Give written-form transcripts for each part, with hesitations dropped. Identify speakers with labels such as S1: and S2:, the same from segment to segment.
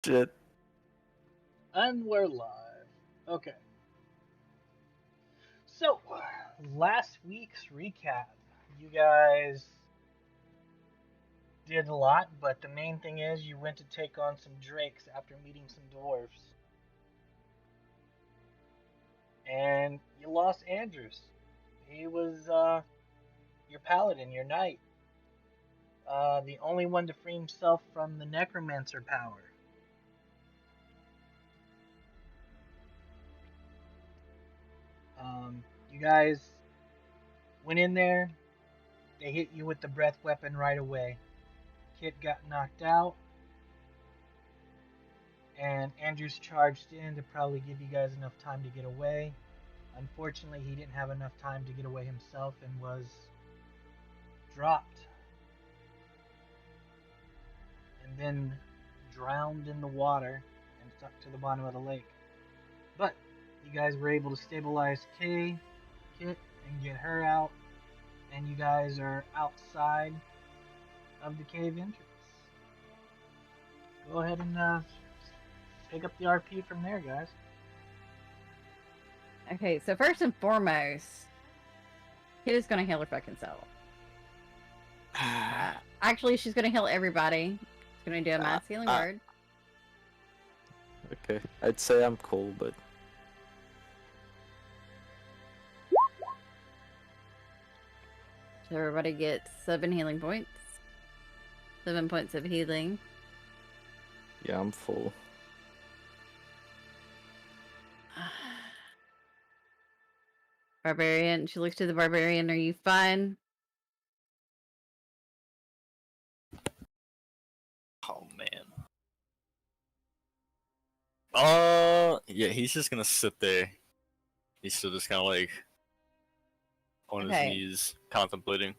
S1: Shit.
S2: And we're live. Okay. So, last week's recap. You guys did a lot, but the main thing is you went to take on some drakes after meeting some dwarves. And you lost Andrews. He was your paladin, your knight. The only one to free himself from the necromancer power. You guys went in there. They hit you with the breath weapon right away. Kit got knocked out, and Andrews charged in to probably give you guys enough time to get away. Unfortunately, he didn't have enough time to get away himself and was dropped and then drowned in the water and stuck to the bottom of the lake. But you guys were able to stabilize Kit, and get her out, and you guys are outside of the cave entrance. Go ahead and pick up the RP from there, guys.
S3: Okay, so first and foremost, Kit is gonna heal her fucking self. Actually, she's gonna heal everybody. She's gonna do a mass healing word.
S1: Okay, I'd say I'm cool, but
S3: So everybody gets 7 healing points. 7 points of healing.
S1: yeah, I'm full.
S3: Barbarian. She looks to the barbarian. Are you fine?
S4: Oh man. Yeah, he's just gonna sit there. He's still just kind of like on his knees, contemplating.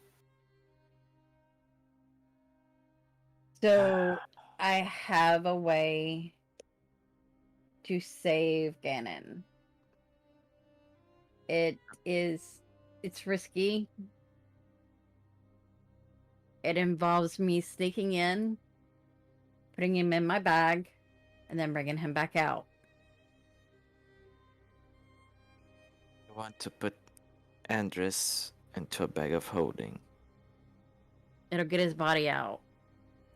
S3: So I have a way to save Ganon. It's risky. It involves me sneaking in, putting him in my bag, and then bringing him back out.
S1: I want to put Andres into a bag of holding.
S3: It'll get his body out.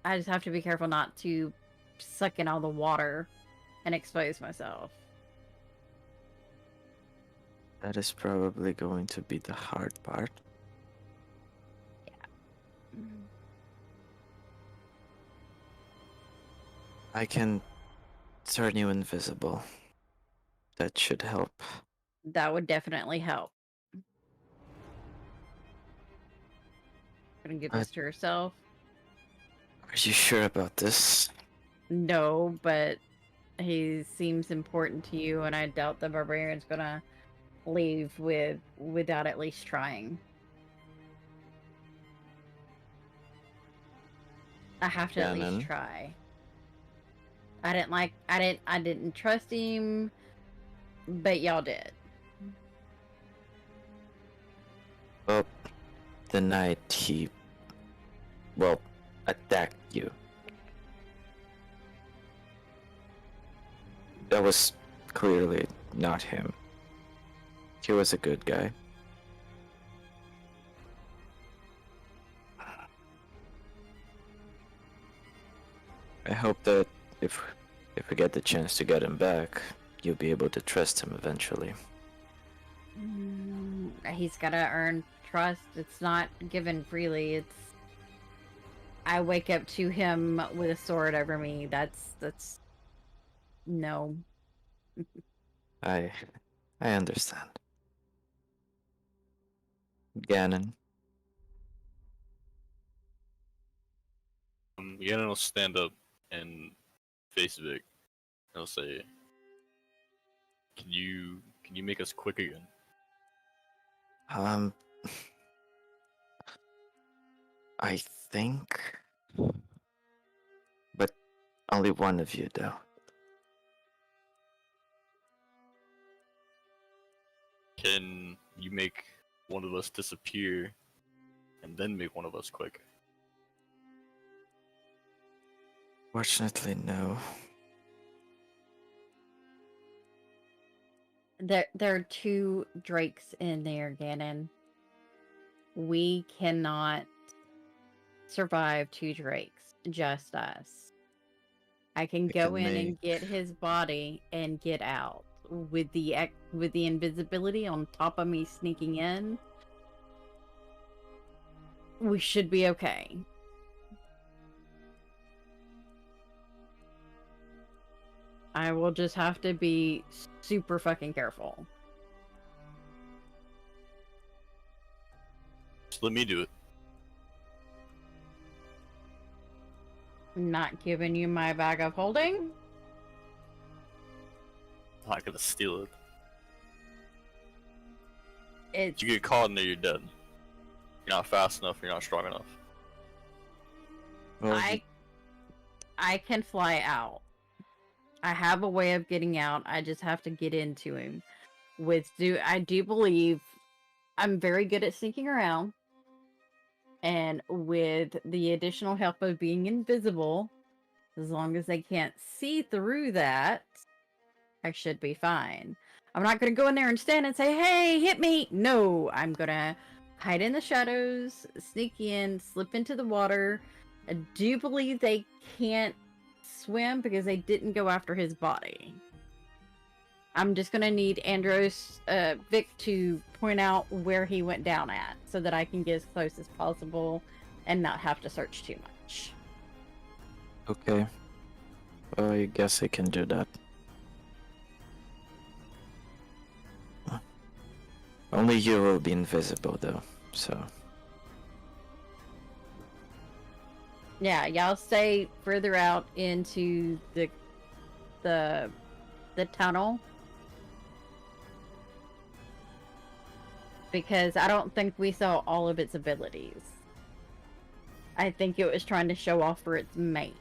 S3: I just have to be careful not to suck in all the water and expose myself.
S1: That is probably going to be the hard part.
S3: Yeah.
S1: I can turn you invisible. That should help.
S3: That would definitely help. Gonna give this to herself.
S1: Are you sure about this?
S3: No, but he seems important to you, and I doubt the barbarian's gonna leave without at least trying. I have to at least try. I didn't trust him, but y'all did.
S1: Well, the night he, attacked you. That was clearly not him. He was a good guy. I hope that if we get the chance to get him back, you'll be able to trust him eventually.
S3: He's gotta earn trust. It's not given freely. I wake up to him with a sword over me. That's no.
S1: I understand. Ganon.
S4: Ganon will stand up and face Vic. He'll say, Can you make us quick again?"
S1: I think, but only one of you though.
S4: Can you make one of us disappear and then make one of us quick?
S1: Fortunately, no.
S3: There are two drakes in there, Ganon. We cannot survive two drakes, just us. I can go
S1: can
S3: in
S1: make-
S3: and get his body and get out with the invisibility on top of me sneaking in. We should be okay. I will just have to be super fucking careful.
S4: Just let me do it.
S3: Not giving you my bag of holding.
S4: I'm not gonna steal it.
S3: It's
S4: If you get caught in there, you're dead. You're not fast enough. You're not strong enough.
S1: Well,
S3: I can fly out. I have a way of getting out. I just have to get into him. I do believe I'm very good at sneaking around. And with the additional help of being invisible, as long as they can't see through that, I should be fine. I'm not going to go in there and stand and say, hey, hit me. No, I'm going to hide in the shadows, sneak in, slip into the water. I do believe they can't swim because they didn't go after his body. I'm just going to need Andros, Vic to point out where he went down at so that I can get as close as possible and not have to search too much.
S1: okay. Well, I guess I can do that. Only you will be invisible, though, so...
S3: Yeah, y'all stay further out into the tunnel. Because I don't think we saw all of its abilities. I think it was trying to show off for its mate.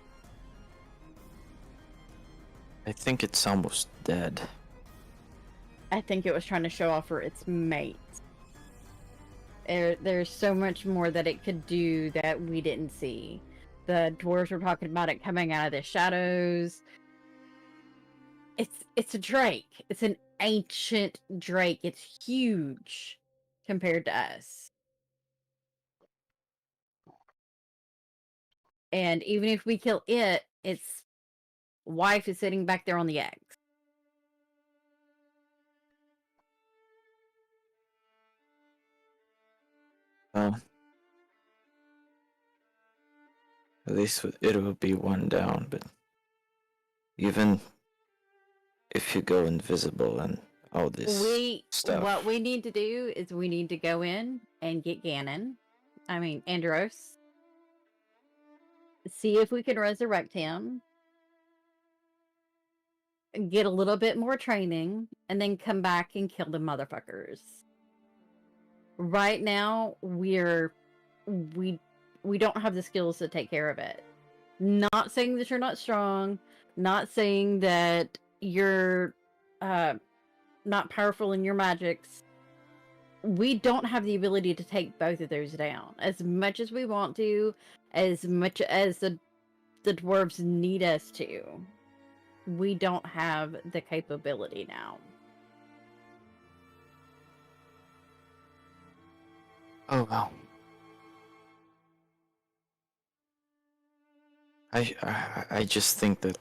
S1: I think it's almost dead.
S3: I think it was trying to show off for its mate. There's so much more that it could do that we didn't see. The dwarves were talking about it coming out of the shadows. It's a drake. It's an ancient drake. It's huge compared to us. And even if we kill it, its wife is sitting back there on the eggs.
S1: Well, at least it will be one down, but even if you go invisible and all this stuff.
S3: What we need to do is we need to go in and get Andros. See if we can resurrect him. Get a little bit more training, and then come back and kill the motherfuckers. Right now, we don't have the skills to take care of it. Not saying that you're not strong, not saying that you're not powerful in your magics. We don't have the ability to take both of those down. As much as we want to, as much as the dwarves need us to, we don't have the capability now.
S1: Oh well. I just think that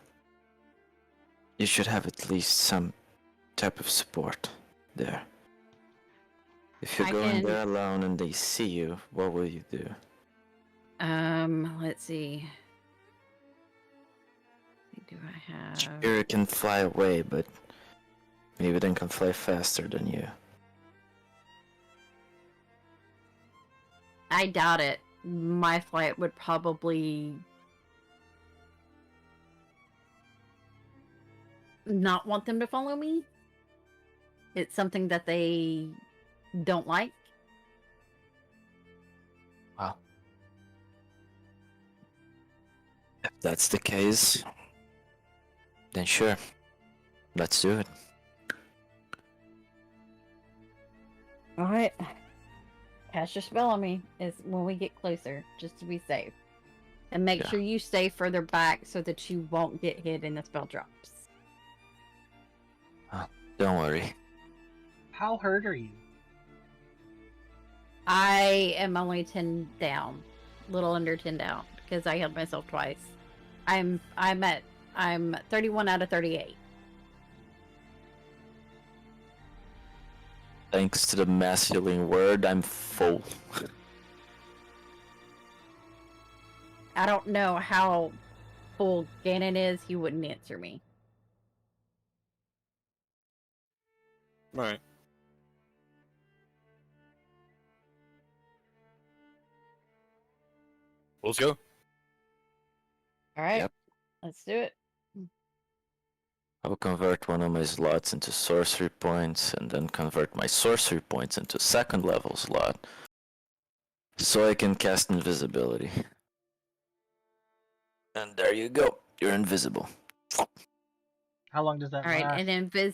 S1: you should have at least some type of support there. If you
S3: I
S1: go in
S3: can-
S1: there alone and they see you, what will you do?
S3: Let's see. Do I have?
S1: Sure, can fly away, but maybe they can fly faster than you.
S3: I doubt it. My flight would probably not want them to follow me. It's something that they don't like.
S1: Wow. If that's the case, then sure. Let's do it.
S3: Alright. Cast your spell on me is when we get closer, just to be safe. And make
S1: Yeah.
S3: sure you stay further back so that you won't get hit and the spell drops.
S1: Don't worry.
S2: How hurt are you?
S3: I am only 10 down, little under 10 down, because I healed myself twice. I'm 31 out of 38.
S1: Thanks to the masculine word, I'm full.
S3: I don't know how full Ganon is. He wouldn't answer me.
S4: Alright. Let's go.
S3: All right,
S1: Yep.
S3: let's do it.
S1: I will convert one of my slots into sorcery points, and then convert my sorcery points into second level slot, so I can cast invisibility. And there you go. You're invisible.
S2: How long does that
S3: All right,
S2: last?
S3: and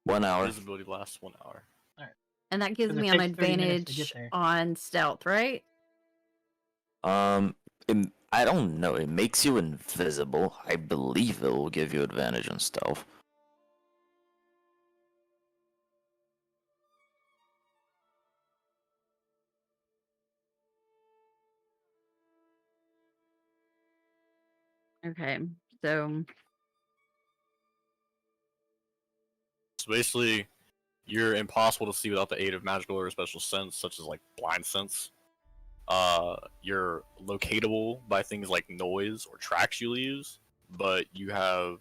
S1: 1 hour.
S4: Invisibility lasts 1 hour.
S3: and that gives
S2: 'Cause it
S3: me an
S2: takes 30 minutes to get
S3: advantage
S2: there.
S3: on stealth, right?
S1: I don't know. It makes you invisible. I believe it will give you advantage on stealth.
S3: Okay, so
S4: So basically, you're impossible to see without the aid of magical or special sense, such as like blind sense. You're locatable by things like noise or tracks you use, but you have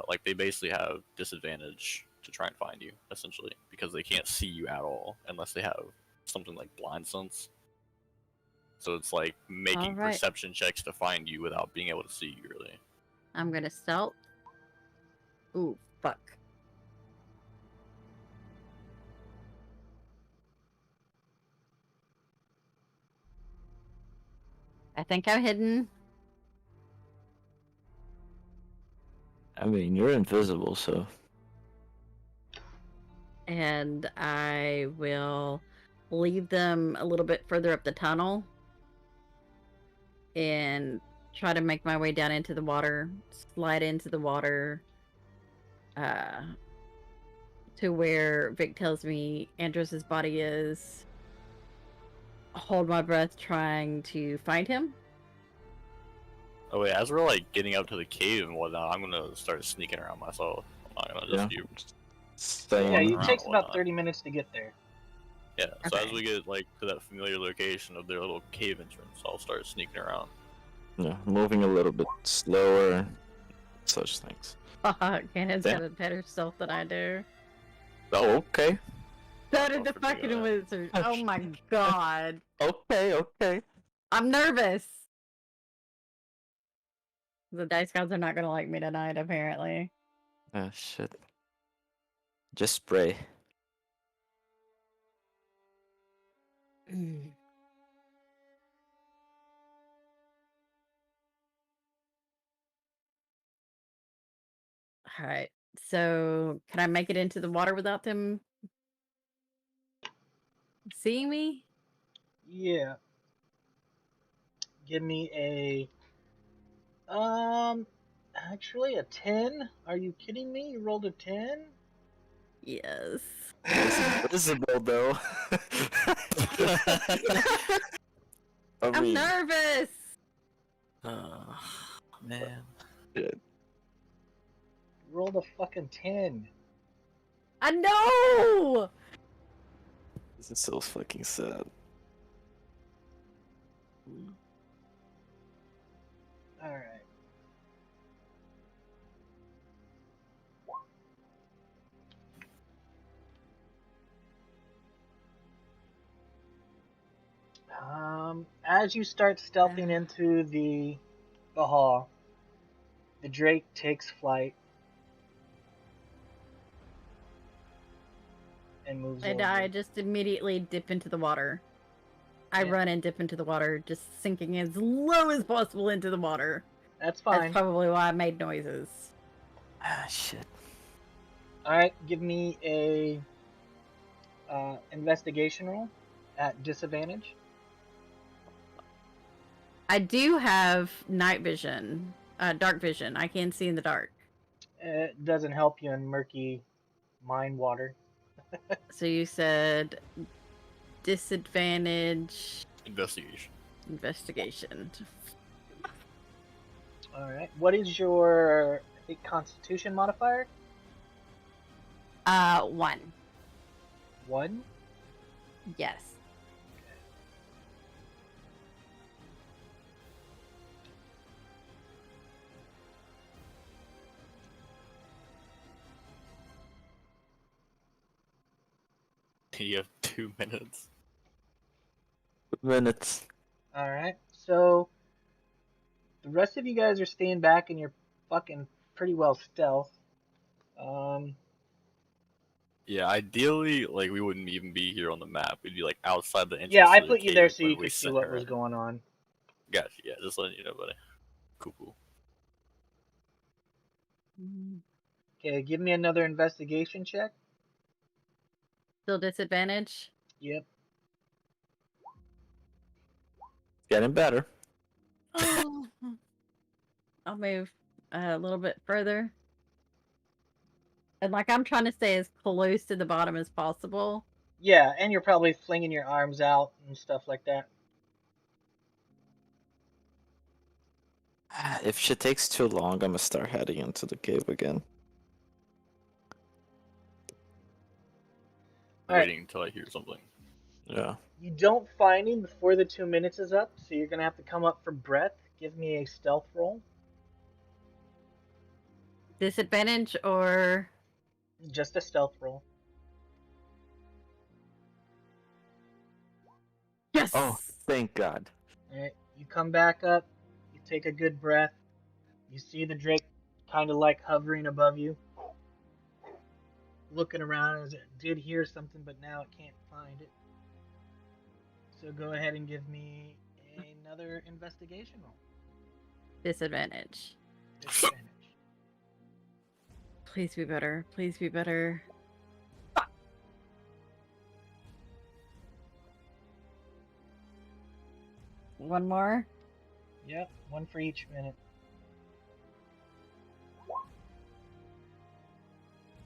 S4: like they basically have disadvantage to try and find you, essentially, because they can't see you at all unless they have something like blind sense. So it's like making
S3: Alright.
S4: perception checks to find you without being able to see you, really.
S3: I'm gonna stealth. Ooh, fuck. I think I'm hidden.
S1: I mean, you're invisible, so
S3: And I will leave them a little bit further up the tunnel and try to make my way down into the water, slide into the water, to where Vic tells me Andros's body is. Hold my breath, trying to find him.
S4: Oh wait, as we're like getting up to the cave and whatnot, I'm gonna start sneaking around myself. I'm not gonna just
S1: Yeah.
S4: you.
S1: stay
S2: Yeah,
S1: on.
S2: it
S4: around
S2: takes
S4: and
S2: about
S4: whatnot.
S2: 30 minutes to get there.
S4: Yeah, so as
S3: Okay.
S4: we get like to that familiar location of their little cave entrance, I'll start sneaking around.
S1: Yeah, moving a little bit slower, such things.
S3: Fuck, Ganon's
S1: Yeah.
S3: got a better stealth than I do.
S1: Oh, okay.
S3: So did
S4: Oh,
S3: the
S4: forget
S3: fucking
S4: that.
S3: wizard. Oh my god.
S1: Okay.
S3: I'm nervous. The dice gods are not gonna like me tonight, apparently.
S1: Ah, shit. Just spray.
S3: Alright, so can I make it into the water without them seeing me?
S2: Yeah. Give me a actually a 10? Are you kidding me? You rolled a 10?
S3: Yes.
S1: It's invisible, though. I
S3: I'm
S1: mean,
S3: nervous!
S4: Oh, man.
S1: shit.
S2: You rolled a fucking 10.
S3: I know!
S1: This is so fucking sad.
S2: Alright. As you start stealthing into the hall, the Drake takes flight and moves
S3: And
S2: over.
S3: I just immediately dip into the water. I
S2: Yeah.
S3: run and dip into the water, just sinking as low as possible into the water.
S2: That's
S3: That's
S2: fine.
S3: probably why I made noises.
S1: Ah, shit.
S2: Alright, give me a investigation roll at disadvantage.
S3: I do have night vision, dark vision. I can see in the dark.
S2: It doesn't help you in murky mine water.
S3: So you said disadvantage
S4: Investigation.
S3: investigation.
S2: All right. What is your, I think, Constitution modifier?
S3: 1.
S2: 1.
S3: Yes.
S4: You have 2 minutes.
S1: Minutes.
S2: All right. So the rest of you guys are staying back, and you're fucking pretty well stealth.
S4: Yeah, ideally, like we wouldn't even be here on the map. We'd be like outside the entrance.
S2: Yeah, I
S4: to the
S2: put you there
S4: cave
S2: so
S4: when
S2: you
S4: we
S2: could see
S4: sent
S2: what
S4: her
S2: was
S4: in.
S2: going on.
S4: Gotcha. Yeah, just letting you know, buddy. Cool.
S2: Okay, give me another investigation check.
S3: Still disadvantage?
S2: Yep.
S1: Getting better.
S3: Oh. I'll move a little bit further. And like I'm trying to stay as close to the bottom as possible.
S2: Yeah, and you're probably flinging your arms out and stuff like that.
S1: If shit takes too long, I'm gonna start heading into the cave again.
S2: All right.
S4: Waiting until I hear something.
S1: Yeah.
S2: You don't find him before the 2 minutes is up, so you're gonna have to come up for breath. Give me a stealth roll.
S3: Disadvantage or
S2: Just a stealth roll.
S3: yes.
S1: Oh, thank God.
S2: All right. You come back up. You take a good breath. You see the drake kind of like hovering above you, looking around as it did hear something, but now it can't find it. So go ahead and give me another investigation roll.
S3: Disadvantage.
S2: Disadvantage.
S3: Please be better. Please be better. One more.
S2: Yep, one for each minute.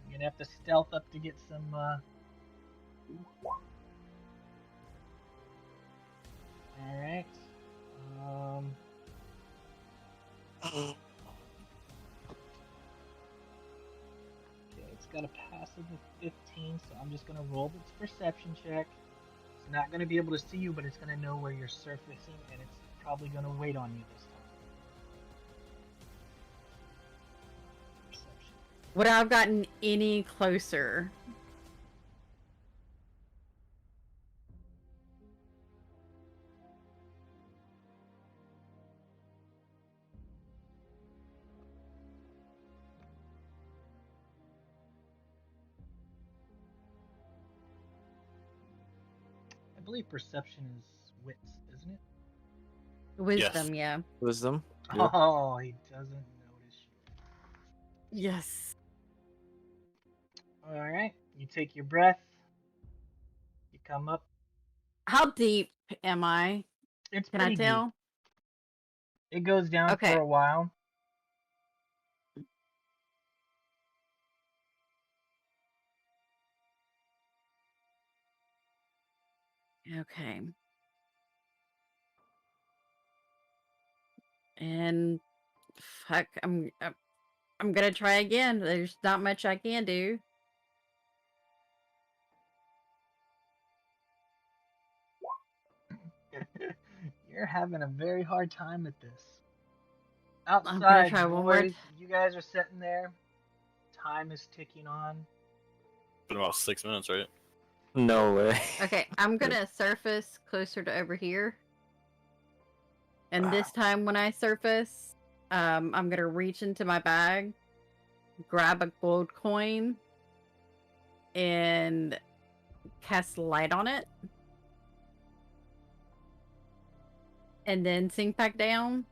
S2: You're gonna have to stealth up to get some. All right. Okay, it's got a passive of 15, so I'm just gonna roll its perception check. It's not gonna be able to see you, but it's gonna know where you're surfacing, and it's probably gonna wait on you this time. Perception.
S3: Would I have gotten any closer?
S2: I believe perception is wits, isn't it?
S3: Wisdom, yeah.
S1: Wisdom. Yeah.
S2: Oh, he doesn't notice you.
S3: Yes.
S2: All right, you take your breath. You come up.
S3: How deep am I?
S2: It's
S3: Can I
S2: pretty deep.
S3: tell?
S2: It goes down
S3: Okay.
S2: for a while.
S3: Okay. And fuck, I'm gonna try again. There's not much I can do.
S2: You're having a very hard time at this.
S3: I'm gonna
S2: Outside,
S3: try one more.
S2: boys, you guys are sitting there. Time is ticking on.
S4: Been about 6 minutes, right?
S1: No way.
S3: Okay, I'm gonna surface closer to over here. And this time when I surface, I'm gonna reach into my bag, grab a gold coin, and cast light on it. And then sink back down.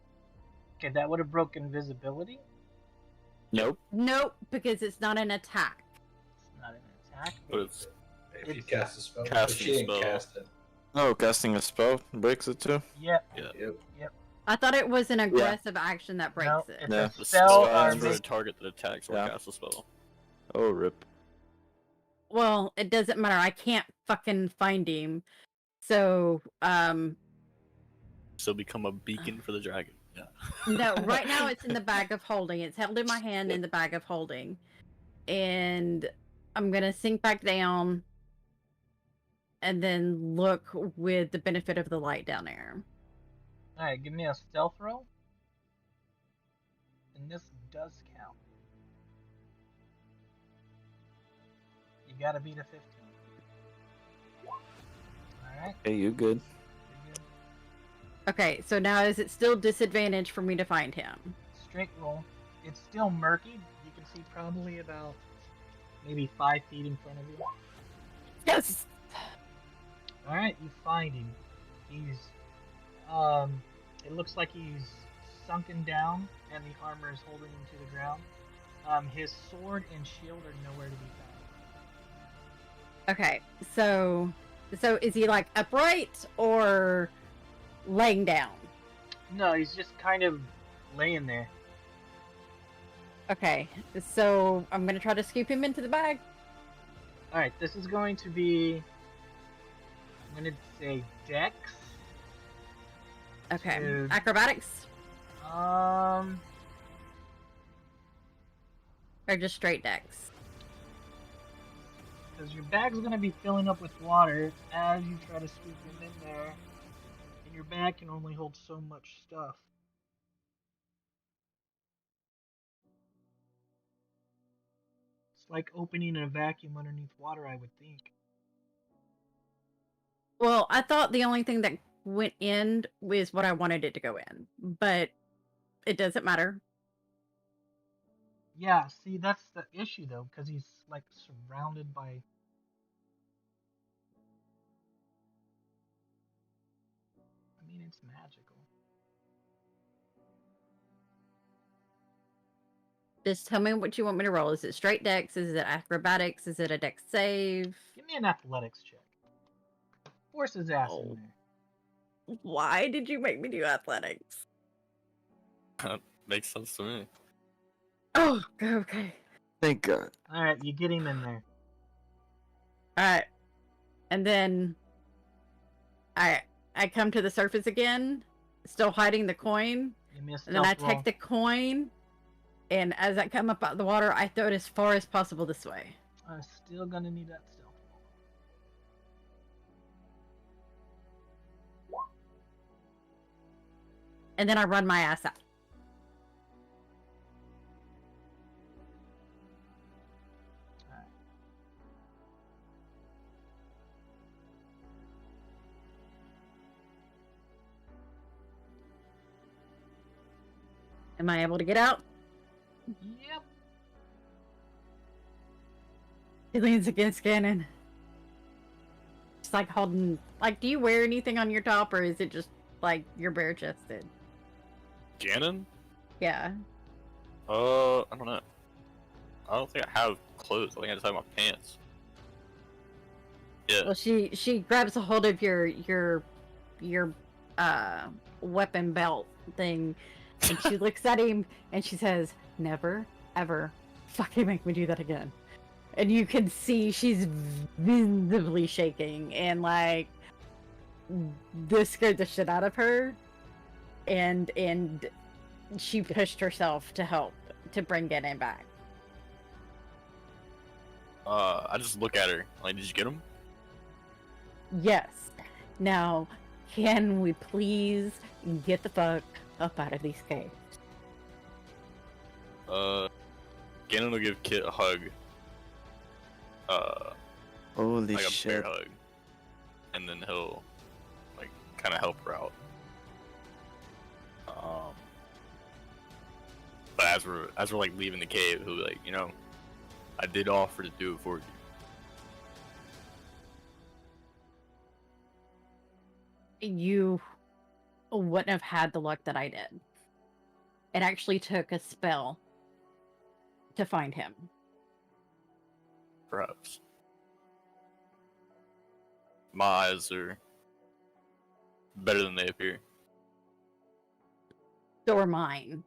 S2: Okay, that would have broken visibility.
S1: Nope.
S3: Nope, because it's not an attack.
S2: It's not an attack.
S4: But it's
S5: If you cast a spell, but
S4: Casting
S5: she didn't
S4: spell.
S5: cast it.
S1: Oh, casting a spell breaks it too.
S2: Yep.
S5: Yep.
S3: I thought it was an aggressive action that breaks
S2: No,
S3: it.
S2: it's
S1: Yeah.
S2: a
S4: the
S2: spell
S4: spell
S2: or
S4: is for a
S2: make.
S4: target that attacks or
S1: Yeah.
S4: casts a spell.
S1: Oh, rip.
S3: Well, it doesn't matter. I can't fucking find him. So,
S4: So become a beacon for the dragon. Yeah.
S3: no, right now it's in the bag of holding. It's held in my hand in the bag of holding. And I'm gonna sink back down and then look with the benefit of the light down there.
S2: Alright, give me a stealth roll. And this does count. You gotta beat a 15. Alright,
S1: Hey, you good?
S2: you're good.
S3: Okay, so now is it still disadvantage for me to find him?
S2: Straight roll. It's still murky. You can see probably about maybe 5 feet in front of you.
S3: Yes.
S2: Alright, you find him. He's it looks like he's sunken down and the armor is holding him to the ground. His sword and shield are nowhere to be found.
S3: Okay, so is he like upright or laying down?
S2: No, he's just kind of laying there.
S3: Okay, so I'm gonna try to scoop him into the bag.
S2: Alright, this is going to be, I'm gonna say Dex.
S3: Okay,
S2: Dude.
S3: acrobatics
S2: Um,
S3: or just straight dex?
S2: because your bag's gonna be filling up with water as you try to scoop him in there, and your bag can only hold so much stuff. It's like opening a vacuum underneath water, I would think.
S3: Well, I thought the only thing that went in was what I wanted it to go in, but it doesn't matter.
S2: Yeah, see, that's the issue though, because he's like surrounded by. I mean, it's magical.
S3: Just tell me what you want me to roll. Is it straight dex? Is it acrobatics? Is it a dex save?
S2: Give me an athletics check. Force his ass
S3: Oh.
S2: in there.
S3: Why did you make me do athletics?
S4: Makes sense to me.
S3: Oh, okay.
S1: Thank God.
S2: All right, you get him in there.
S3: All right, and then I come to the surface again, still hiding the coin,
S2: Give me a
S3: and then I
S2: stealth roll.
S3: take the coin, and as I come up out of the water, I throw it as far as possible this way.
S2: I'm still gonna need that stealth roll.
S3: And then I run my ass out.
S2: Alright.
S3: Am I able to get out?
S2: Yep.
S3: He leans against Gannon. It's like holding. Like, do you wear anything on your top, or is it just like you're bare chested?
S4: Ganon?
S3: Yeah.
S4: I don't know. I don't think I have clothes. I think I just have my pants. Yeah.
S3: Well, she grabs a hold of your weapon belt thing, and she looks at him and she says, "Never, ever, fucking make me do that again." And you can see she's visibly shaking, and like this scared the shit out of her, and she pushed herself to help to bring Ganon back.
S4: I just look at her. Like, did you get him?
S3: Yes. Now, can we please get the fuck up out of these caves?
S4: Ganon will give Kit a hug.
S1: Holy
S4: Like a bear
S1: shit.
S4: hug. And then he'll, like, kind of help her out. But as we're like leaving the cave, he'll be like, you know, I did offer to do it for you.
S3: You wouldn't have had the luck that I did. It actually took a spell to find him.
S4: Perhaps. My eyes are better than they appear.
S3: So are mine.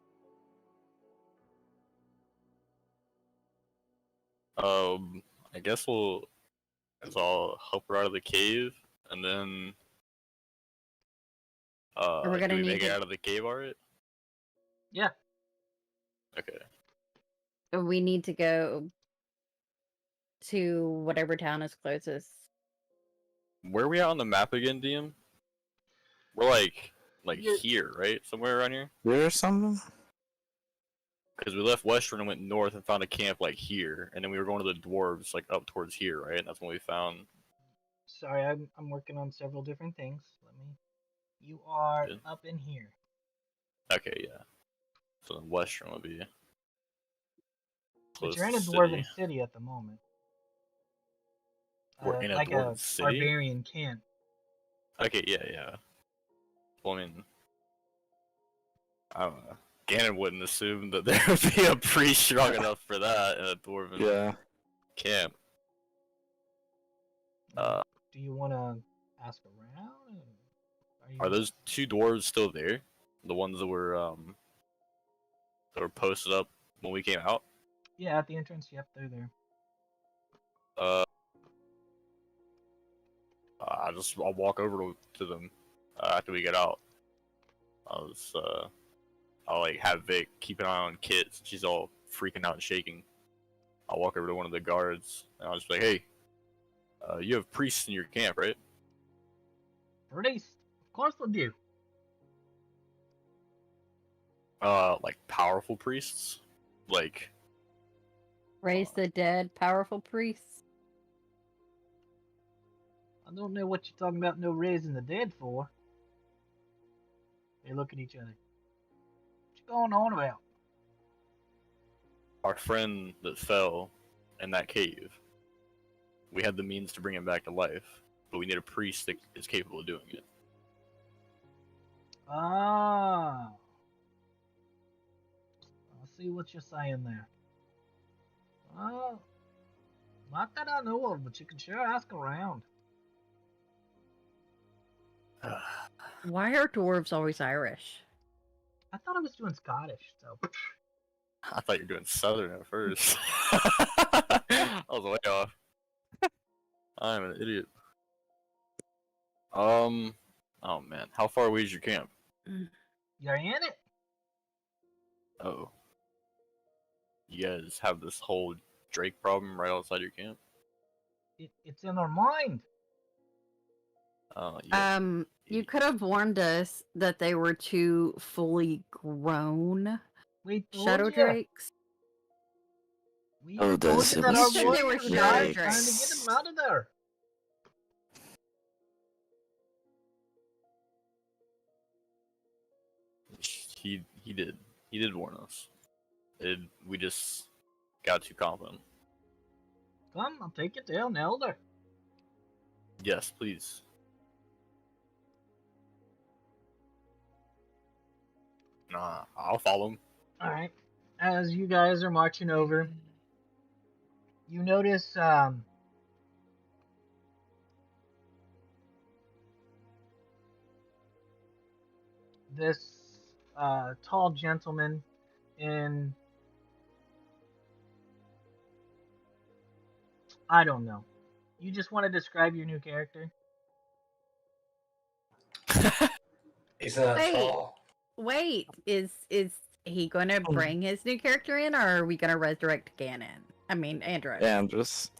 S4: I guess we'll So I'll help her out of the cave, and then
S3: We're gonna
S4: do we
S3: need
S4: make it
S3: to-
S4: out of the cave, alright?
S2: Yeah.
S4: Okay.
S3: We need to go to whatever town is closest.
S4: Where are we at on the map again, DM? We're like
S2: You're-
S4: here, right? Somewhere around here?
S1: There or something?
S4: Because we left Western and went north and found a camp like here, and then we were going to the dwarves like up towards here, right? And that's when we found.
S2: Sorry, I'm working on several different things. Let me. You are
S4: Good.
S2: up in here.
S4: Okay, yeah. So then Western would be.
S2: But
S4: Close
S2: you're in a
S4: to
S2: dwarven
S4: city.
S2: city at the moment.
S4: We're in a
S2: like
S4: dwarven
S2: a
S4: city?
S2: barbarian camp.
S4: Okay, yeah. Well, I mean, I don't know. Ganon wouldn't assume that there would be a priest strong enough for that in a dwarven
S1: Yeah.
S4: camp. Uh,
S2: Do you want to ask around?
S4: Are those two dwarves still there? The ones that were posted up when we came out?
S2: Yeah, at the entrance. Yep, they're there.
S4: I'll walk over to them after we get out. I'll like have Vic keep an eye on Kit since she's all freaking out and shaking. I'll walk over to one of the guards and I'll just be like, "Hey, you have priests in your camp, right?"
S2: Priest, of course we do.
S4: Like powerful priests, like
S3: Raise the dead, powerful priests.
S2: I don't know what you're talking about. No raising the dead for. They look at each other. What you going on about?
S4: our friend that fell in that cave. We had the means to bring him back to life, but we need a priest that is capable of doing it.
S2: Ah. I see what you're saying there. Well, not that I know of, but you can sure ask around.
S3: Why are dwarves always Irish?
S2: I thought I was doing Scottish, so.
S4: I thought you were doing Southern at first. I was way off. I'm an idiot. Oh man, how far away is your camp?
S2: You're in it?
S4: Oh. You guys have this whole Drake problem right outside your camp?
S2: It's in our mind.
S4: Oh, yeah.
S3: You could have warned us that they were two fully grown
S2: We told
S3: shadow
S2: ya.
S3: drakes.
S2: We
S1: Oh,
S2: told
S1: those
S2: you that our
S3: You said they were
S2: warriors
S3: shadow
S2: died trying to
S3: drakes.
S2: get him out of there.
S4: He did warn us. We just got too confident.
S2: Come, I'll take you to an elder.
S4: Yes, please. Nah, I'll follow him.
S2: Alright. As you guys are marching over, you notice this tall gentleman in, I don't know. You just want to describe your new character?
S5: He's not
S3: Wait.
S5: tall.
S3: Wait, is he gonna bring his new character in, or are we gonna resurrect Ganon? I mean, Andros.
S1: Andros.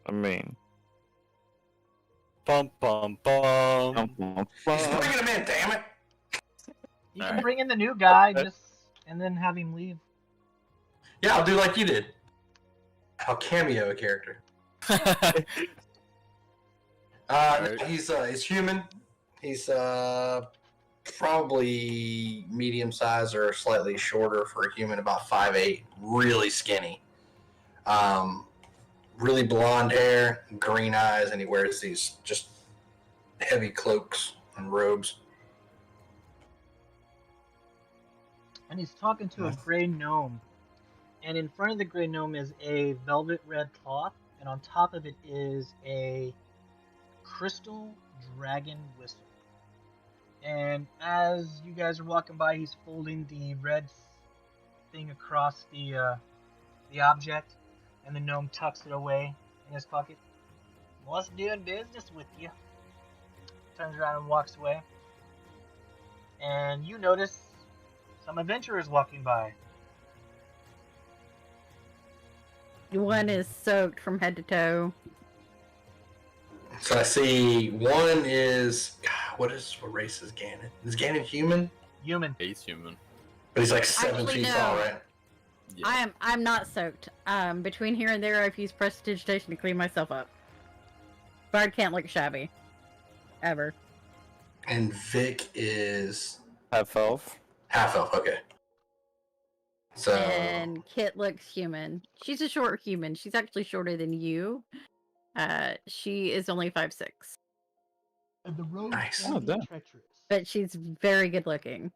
S1: I mean.
S4: Bum bum bum.
S5: He's bringing him in, damn it!
S2: You can
S4: Alright.
S2: bring in the new guy just and then have him leave.
S5: Yeah, I'll do like you did. I'll cameo a character.
S4: Alright.
S5: He's human. He's probably medium size or slightly shorter for a human, about 5'8", really skinny. Really blonde hair, green eyes, and he wears these just heavy cloaks and robes.
S2: And he's talking to a gray gnome. And in front of the gray gnome is a velvet red cloth, and on top of it is a crystal dragon whistle. And as you guys are walking by, he's folding the red thing across the object, and the gnome tucks it away in his pocket. Was doing business with you. Turns around and walks away. And you notice some adventurers walking by.
S3: One is soaked from head to toe.
S5: So I see one is what race is Ganon? Is Ganon human?
S2: Human.
S4: He's human.
S5: But he's like 7
S3: Actually,
S5: feet
S3: no.
S5: tall, right?
S4: Yeah.
S3: I'm not soaked. Between here and there, I've used prestidigitation to clean myself up. Bard can't look shabby, ever.
S5: And Vic is
S1: Half elf.
S5: half elf. Okay. So
S3: And Kit looks human. She's a short human. She's actually shorter than you. She is only 5'6",
S2: And the road
S5: Nice.
S2: can
S1: Oh,
S2: be
S1: damn.
S2: treacherous.
S3: but she's very good looking.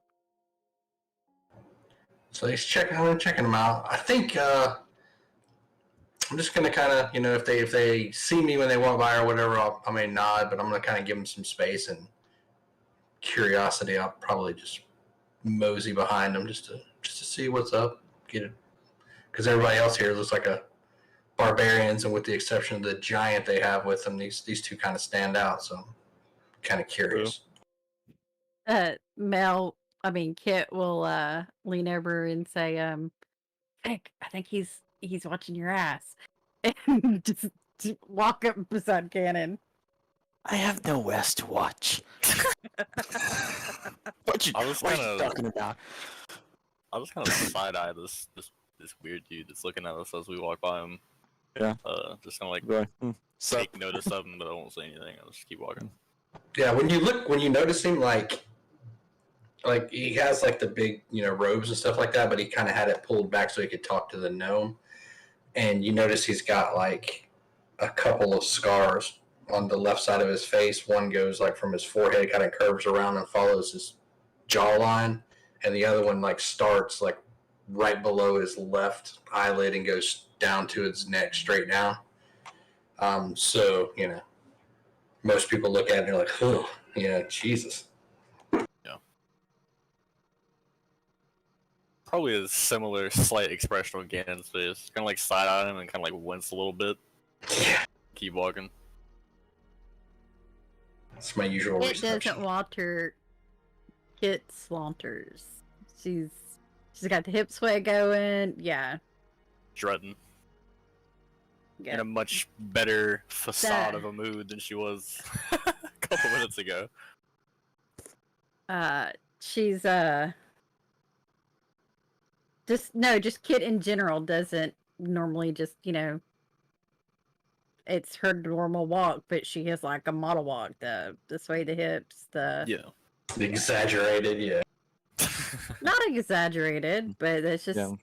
S5: he's checking them out. I think I'm just gonna kind of, if they see me when they walk by or whatever, I may nod, but I'm gonna kind of give them some space and curiosity. I'll probably just mosey behind them just to see what's up. Get it, because everybody else here looks like a barbarians, and with the exception of the giant they have with them, these two kind of stand out. So I'm kind of curious.
S3: Kit will lean over and say, Vic, I think he's watching your ass. And just walk up beside Cannon.
S1: I have no ass to watch. What you
S4: I was
S1: what are you
S4: kinda-
S1: talking about?
S4: I was kind of side eye this weird dude that's looking at us as we walk by him.
S1: Yeah.
S4: Just kind of like
S1: Going, sup?
S4: take notice of him, but I won't say anything. I'll just keep walking.
S5: Yeah, when you notice him, like he has like the big, robes and stuff like that, but he kind of had it pulled back so he could talk to the gnome. And you notice he's got like a couple of scars on the left side of his face. One goes like from his forehead, kind of curves around and follows his jawline, and the other one like starts like right below his left eyelid and goes down to his neck, straight down. So most people look at it and they're like, oh, Jesus.
S4: Probably a similar slight expression on Ganon's face. Kind of like side eye him and kind of like wince a little bit.
S5: Yeah,
S4: Keep walking.
S5: that's my usual
S3: Kit
S5: reception.
S3: doesn't water. Kit slaunters. She's got the hip sway going. Yeah.
S4: Strutting. In
S3: Yeah.
S4: a much better facade of a mood than she was a couple minutes ago.
S3: She's just Kit in general doesn't normally just, it's her normal walk, but she has like a model walk, the sway the hips,
S4: Yeah.
S5: Exaggerated, yeah.
S3: not exaggerated, but it's just,
S1: Yeah.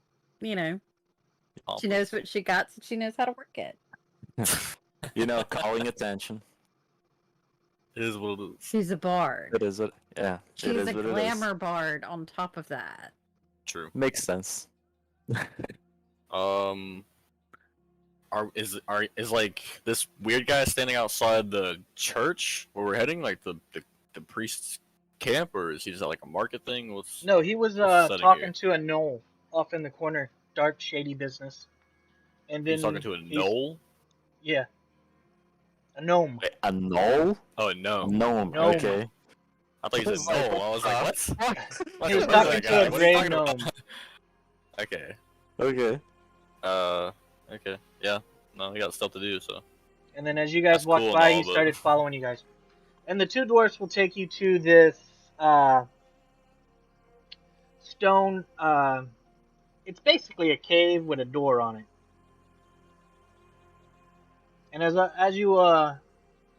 S3: she knows what she got, so she knows how to work it.
S1: Calling attention.
S4: It is what it is.
S3: She's a bard.
S1: It is what. Yeah.
S3: She's
S1: it is
S3: a
S1: what it is.
S3: glamour bard on top of that.
S4: True.
S1: Makes sense.
S4: Is like this weird guy standing outside the church where we're heading, like the priest's camp, or is he just at like a market thing?
S2: No, he was
S4: what's the setting
S2: talking
S4: here?
S2: to a knoll off in the corner. Dark, shady business. And then
S4: He's talking to a knoll?
S2: Yeah. A gnome.
S1: Wait, a knoll?
S4: Oh, no.
S1: Gnome.
S2: Gnome.
S1: Okay.
S4: I thought you said knoll. I was like, what? What
S2: He was
S4: is
S2: talking
S4: that
S2: to
S4: guy?
S2: a
S4: What are you
S2: gray
S4: talking about?
S2: gnome.
S4: Okay.
S1: Okay.
S4: Okay. Yeah. No, we got stuff to do, so.
S2: And then as you guys
S4: That's
S2: walked
S4: cool and
S2: by,
S4: all,
S2: he
S4: but-
S2: started following you guys. And the two dwarfs will take you to this stone. It's basically a cave with a door on it. And as you are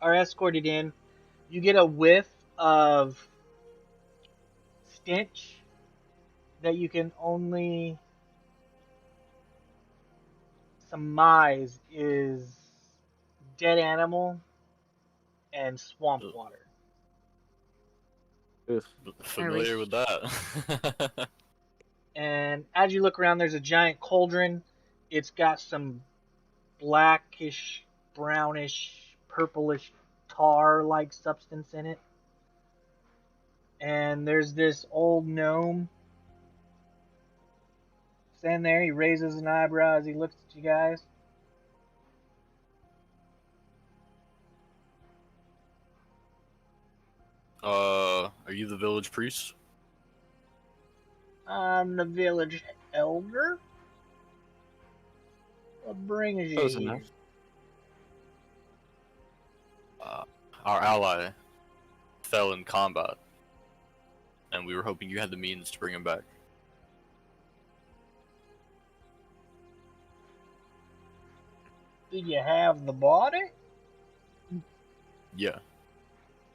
S2: escorted in, you get a whiff of stench that you can only surmise is dead animal and swamp
S4: Ugh.
S2: water.
S4: Familiar with that.
S2: And as you look around, there's a giant cauldron. It's got some blackish, brownish, purplish tar-like substance in it. And there's this old gnome standing there. He raises an eyebrow as he looks at you guys.
S4: Are you the village priest?
S2: I'm the village elder. What brings you
S1: Close
S2: here?
S1: enough.
S4: Our ally fell in combat, and we were hoping you had the means to bring him back.
S2: Do you have the body?
S4: Yeah.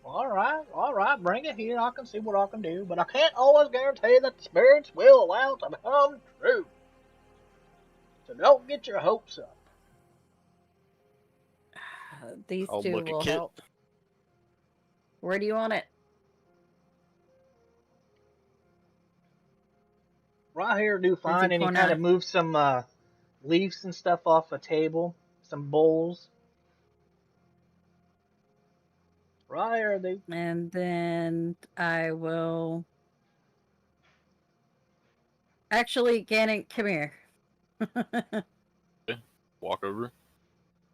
S2: All right, bring it here. I can see what I can do, but I can't always guarantee that the spirits will allow it to become true. So don't get your hopes up.
S3: These
S4: I'll
S3: two
S4: look at
S3: will
S4: Kit.
S3: help. Where do you want it?
S2: Right here do fine, and he
S3: point
S2: kind
S3: out-
S2: of moves some leaves and stuff off a table, some bowls. Right here, dude.
S3: And then I will. Actually, Gannon, come here.
S4: Walk over.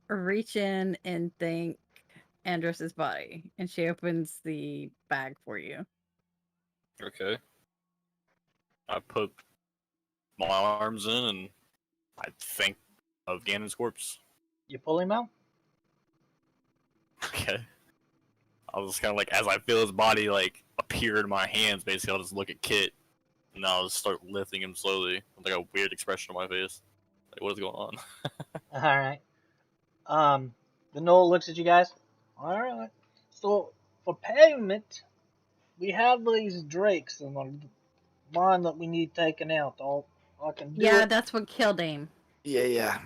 S3: Reach in and thank Andros's body, and she opens the bag for you.
S4: Okay. I put my arms in and I think of Ganon's corpse.
S2: You pull him out.
S4: Okay. I was kind of like, as I feel his body like appear in my hands, basically, I'll just look at Kit and I'll just start lifting him slowly with like a weird expression on my face. Like, what is going on?
S2: All right. The Noel looks at you guys. All right. So for payment, we have these drakes and one that we need taken out. I can do
S3: Yeah,
S2: it.
S3: that's what killed him.
S1: Yeah.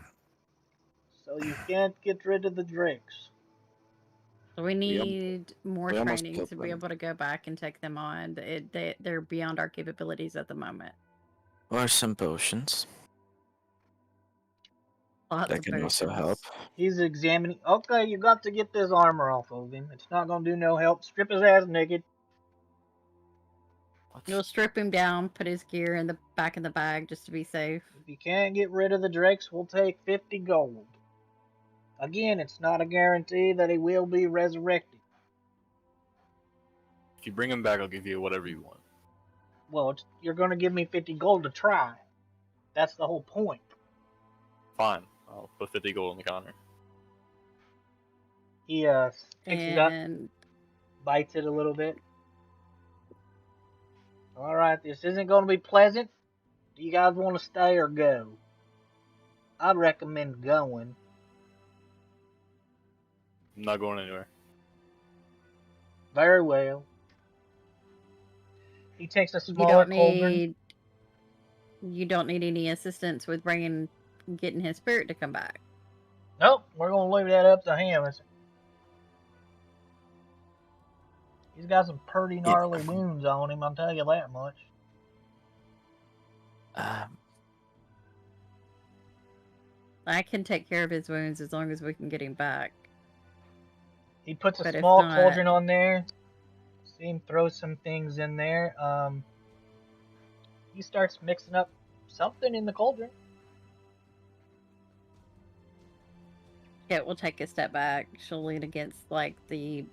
S2: So you can't get rid of the drakes.
S3: So we need more
S1: we almost
S3: training
S1: killed
S3: to be
S1: them.
S3: able to go back and take them on. They're beyond our capabilities at the moment.
S1: Or some potions.
S3: Lots
S1: That
S3: of
S1: can also help.
S3: potions.
S2: He's examining. Okay, you got to get this armor off of him. It's not gonna do no help. Strip his ass naked.
S3: You'll strip him down, put his gear in the back of the bag just to be safe.
S2: If you can't get rid of the drakes, we'll take 50 gold. Again, it's not a guarantee that he will be resurrected.
S4: If you bring him back, I'll give you whatever you want.
S2: Well, you're gonna give me 50 gold to try. That's the whole point.
S4: Fine. I'll put 50 gold on the counter.
S2: He picks it up,
S3: And
S2: bites it a little bit. All right, this isn't gonna be pleasant. Do you guys want to stay or go? I'd recommend going.
S4: I'm not going anywhere.
S2: Very well. He takes a
S3: you
S2: smaller
S3: don't
S2: cauldron.
S3: need any assistance with getting his spirit to come back.
S2: Nope, we're gonna leave that up to him. He's got some pretty gnarly wounds on him, I'll tell you that much.
S3: I can take care of his wounds as long as we can get him back.
S2: He puts a
S3: But if
S2: small
S3: not-
S2: cauldron on there. See him throw some things in there. He starts mixing up something in the cauldron.
S3: Kit will take a step back. She'll lean against like the.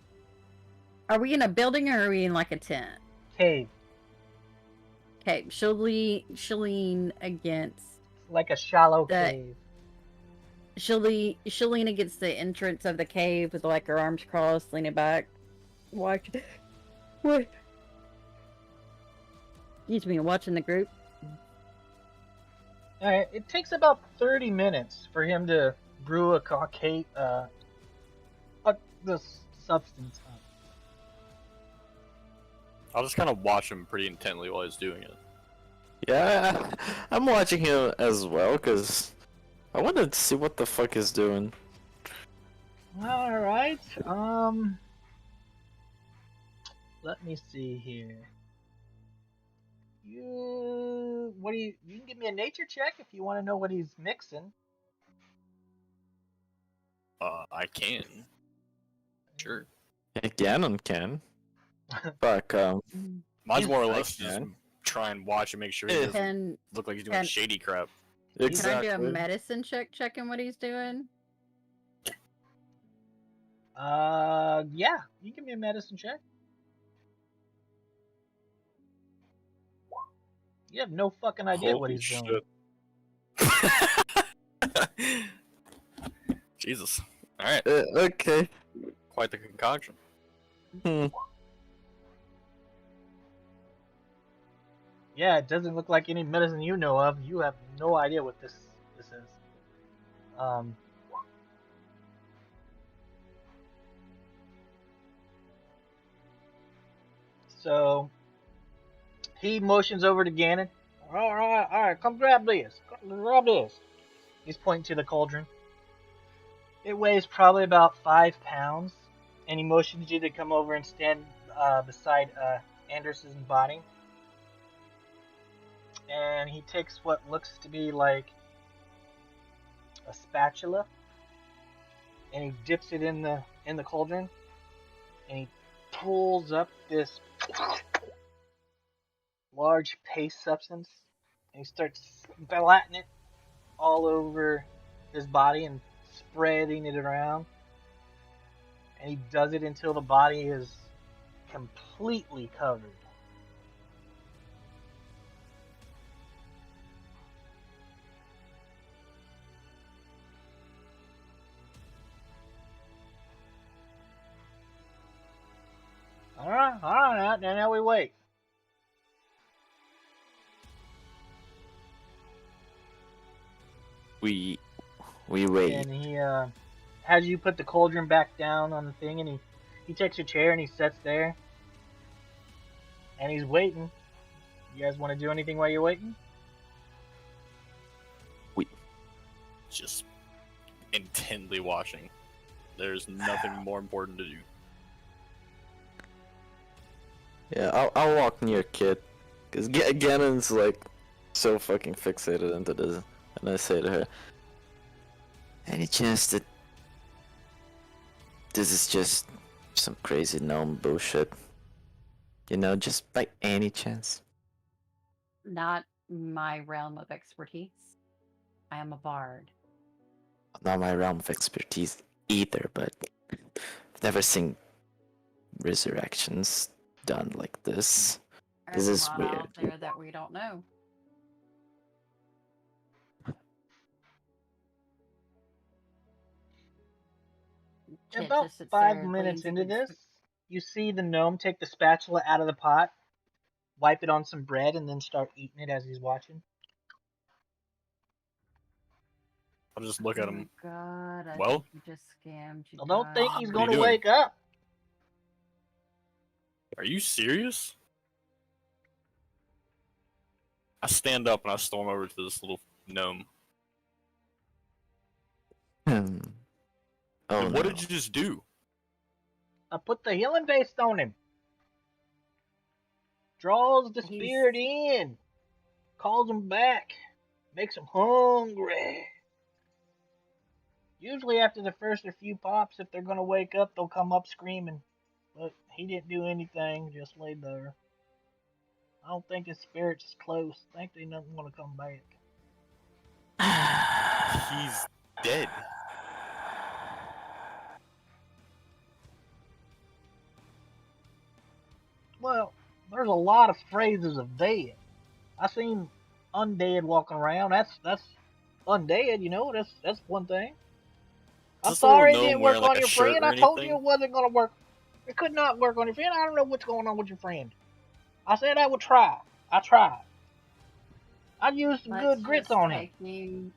S3: Are we in a building or are we in like a tent?
S2: Cave.
S3: Okay, she'll lean against.
S2: Like a shallow
S3: That-
S2: cave.
S3: She'll lean against the entrance of the cave with like her arms crossed, leaning back. Watch. What? Excuse me, watching the group.
S2: Alright, it takes about 30 minutes for him to brew a cake, the substance up.
S4: I'll just kind of watch him pretty intently while he's doing it.
S1: Yeah, I'm watching him as well, because I wanted to see what the fuck he's doing.
S2: Alright, let me see here. You can give me a nature check if you want to know what he's mixing.
S4: I can. Sure.
S1: Yeah, Ganon can. Fuck,
S4: Mine's more or
S1: I
S4: less just
S1: can.
S4: try and watch and make sure he
S1: Yeah.
S4: doesn't
S3: Can
S4: look like he's doing
S3: can-
S4: shady crap.
S1: exactly.
S3: I do a medicine check checking what he's doing?
S2: Yeah, you give me a medicine check. You have no fucking idea what
S4: Holy
S2: he's doing.
S4: shit. Jesus. Alright,
S1: Okay.
S4: quite the concoction.
S1: Hmm.
S2: Yeah, it doesn't look like any medicine you know of. You have no idea what this is. Um. So he motions over to Ganon. All right, come grab this. Grab this. He's pointing to the cauldron. It weighs probably about 5 pounds, and he motions you to come over and stand beside Anderson's body. And he takes what looks to be like a spatula, and he dips it in the cauldron, and he pulls up this large paste substance, and he starts splatting it all over his body and spreading it around. And he does it until the body is completely covered. All right, now we wait.
S1: We wait.
S2: And he has you put the cauldron back down on the thing, and he takes a chair and he sits there, and he's waiting. You guys want to do anything while you're waiting?
S4: Just intently watching. There's nothing more important to do.
S1: Yeah, I'll walk near Kit, cause Ganon's like so fucking fixated into this, and I say to her, "Any chance that this is just some crazy gnome bullshit? You know, just by any chance?"
S3: Not my realm of expertise. I am a bard.
S1: Not my realm of expertise either, but I've never seen resurrections done like this. This
S3: There's
S1: is
S3: a lot
S1: weird.
S3: out there that we don't know. Kit
S2: About
S3: just sits
S2: 5
S3: there,
S2: minutes
S3: leans
S2: into
S3: against
S2: this, you see the gnome take the spatula out of the pot, wipe it on some bread, and then start eating it as he's watching.
S4: I'll just look
S3: Oh
S4: at
S3: my
S4: him.
S3: god, I
S4: Well?
S3: think you just scammed you.
S2: I don't think he's
S4: What are
S2: going
S4: you
S2: to
S4: doing?
S2: wake up.
S4: Are you serious? I stand up and I storm over to this little gnome.
S1: Hmm. Oh
S4: Dude, what
S1: no.
S4: did you just do?
S2: I put the healing paste on him. Draws the
S3: He's-
S2: spirit in. Calls him back. Makes him hungry. Usually after the first or few pops, if they're going to wake up, they'll come up screaming. But he didn't do anything, just laid there. I don't think his spirit's close. I think they don't want to come back.
S4: He's dead.
S2: Well, there's a lot of phrases of dead. I seen undead walking around. That's undead, you know. That's one thing. I'm
S4: this little
S2: sorry it
S4: gnome
S2: didn't work
S4: wearing, like,
S2: on
S4: a
S2: your
S4: shirt
S2: friend.
S4: or
S2: I told you
S4: anything?
S2: it wasn't gonna work. It could not work on your friend. I don't know what's going on with your friend. I said I would try. I tried. I used some good grits on him.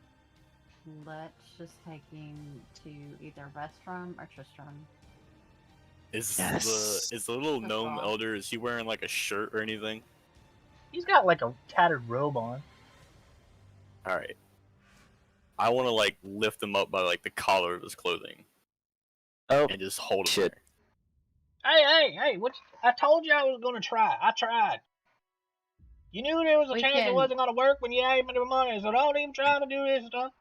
S3: Let's just take him to either Vestrum or Tristram.
S4: Is
S1: Yes.
S4: the little
S3: That's
S4: gnome
S3: all.
S4: elder, is he wearing like a shirt or anything?
S2: He's got like a tattered robe on.
S4: Alright. I wanna like lift him up by like the collar of his clothing
S1: Oh
S4: and just hold him
S1: shit.
S4: there.
S2: Hey! What? I told you I was gonna try. I tried. You knew there was a
S3: We
S2: chance it
S3: can-
S2: wasn't gonna work when you gave me the money, so don't even try to do this stuff.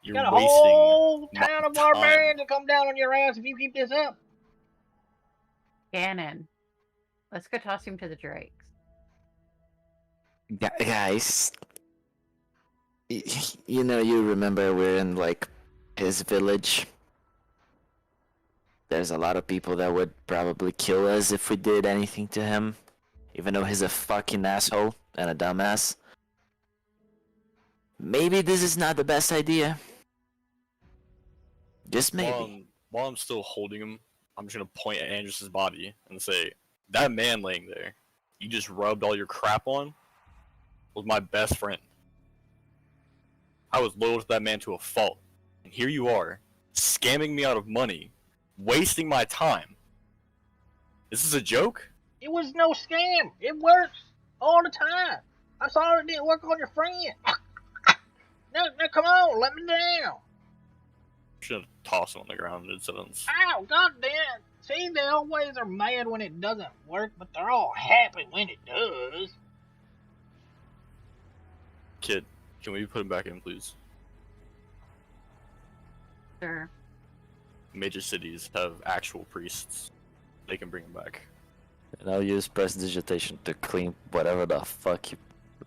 S2: You
S4: You're
S2: got a
S4: wasting
S2: whole
S4: my
S2: town of
S4: time.
S2: barbarians to come down on your ass if you keep this up.
S3: Ganon. Let's go toss him to the drakes.
S1: Guys, you know, you remember we're in like his village. There's a lot of people that would probably kill us if we did anything to him. even though he's a fucking asshole and a dumbass. Maybe this is not the best idea. Just maybe.
S4: While I'm still holding him, I'm just gonna point at Andrus's body and say, that man laying there, you just rubbed all your crap on, was my best friend. I was loyal to that man to a fault. And here you are, scamming me out of money, wasting my time. Is this a joke?
S2: It was no scam. It works all the time. I'm sorry it didn't work on your friend. Now come on, let me down.
S4: Should have tossed him on the ground in sentence.
S2: Ow, goddamn. See, they always are mad when it doesn't work, but they're all happy when it does.
S4: Kid, can we put him back in, please?
S3: Sure.
S4: Major cities have actual priests. They can bring him back.
S1: And I'll use prestidigitation to clean whatever the fuck you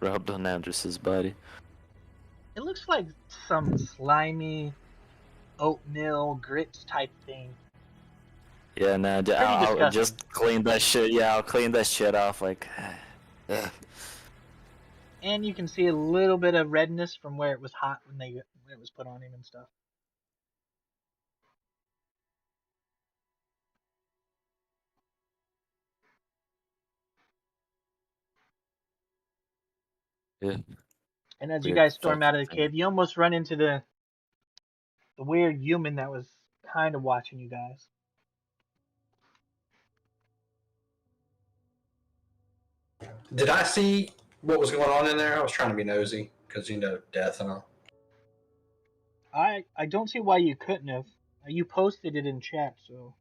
S1: rubbed on Andrus's body.
S2: It looks like some slimy oatmeal grits type thing.
S1: Yeah, nah, I'll
S2: disgusting.
S1: just clean that shit. Yeah, I'll clean that shit off. Like, ugh.
S2: And you can see a little bit of redness from where it was hot when it was put on him and stuff.
S1: Yeah.
S2: And as you
S1: Weird
S2: guys storm
S1: fucking
S2: out of the
S1: thing.
S2: cave, you almost run into the weird human that was kind of watching you guys.
S5: Did I see what was going on in there? I was trying to be nosy because death and all.
S2: I don't see why you couldn't have. You posted it in chat, so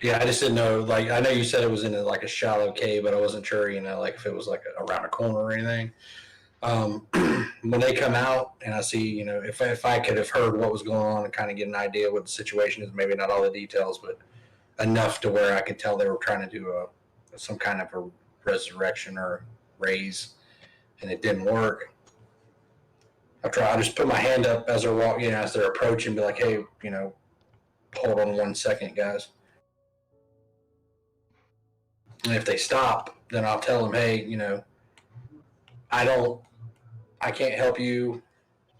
S5: Yeah, I just didn't know. Like, I know you said it was in like a shallow cave, but I wasn't sure. Like if it was like around a corner or anything. When they come out and I see, if I could have heard what was going on and kind of get an idea what the situation is, maybe not all the details, but enough to where I could tell they were trying to do some kind of a resurrection or raise, and it didn't work. I just put my hand up as they're walking, as they're approaching, be like, hey, hold on 1 second, guys. And if they stop, then I'll tell them, hey, I can't help you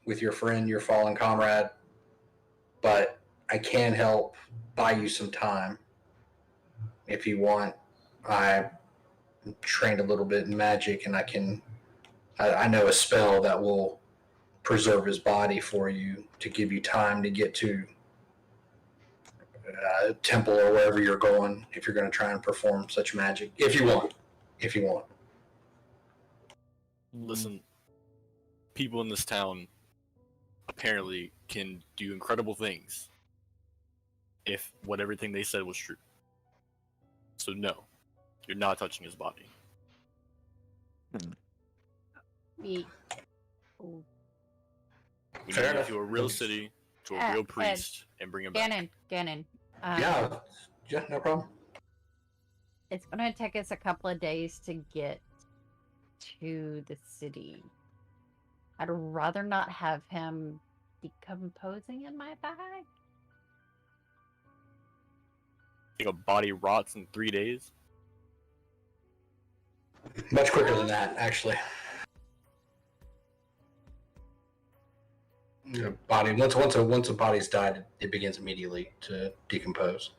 S5: with your friend, your fallen comrade, but I can help buy you some time. If you want, I trained a little bit in magic, and I know a spell that will preserve his body for you to give you time to get to a temple or wherever you're going if you're going to try and perform such magic. If you want.
S4: Listen, people in this town apparently can do incredible things if everything they said was true. So no, you're not touching his body.
S3: Me.
S4: We
S5: Fair
S4: need to
S5: enough.
S4: go to a real city, to a real priest, and bring him back.
S3: Ganon.
S5: Yeah, no problem.
S3: It's gonna take us a couple of days to get to the city. I'd rather not have him decomposing in my bag.
S4: Think a body rots in 3 days?
S5: Much quicker than that, actually. Body once a body's died, it begins immediately to decompose.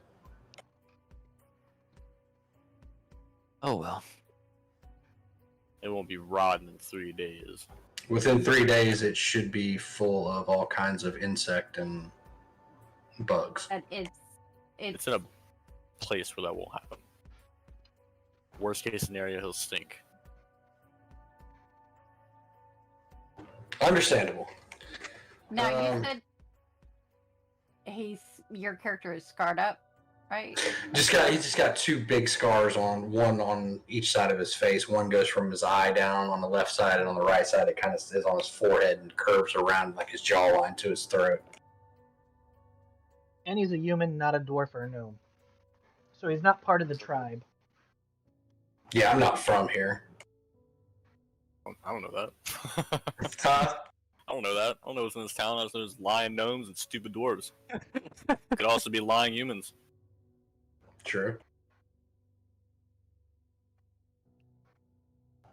S1: Oh well.
S4: It won't be rotten in 3 days.
S5: Within 3 days, it should be full of all kinds of insect and bugs.
S3: And it's
S4: It's in a place where that won't happen. Worst case scenario, he'll stink.
S5: Understandable.
S3: Now
S5: Um,
S3: you said your character is scarred up, right?
S5: He's just got two big scars one on each side of his face. One goes from his eye down on the left side, and on the right side it kind of is on his forehead and curves around like his jawline to his throat.
S2: and he's a human, not a dwarf or a gnome. So he's not part of the tribe.
S5: Yeah, I'm not from here.
S4: I don't know that. I don't know that. I don't know what's in this town. I just know there's lying gnomes and stupid dwarves. Could also be lying humans.
S5: True.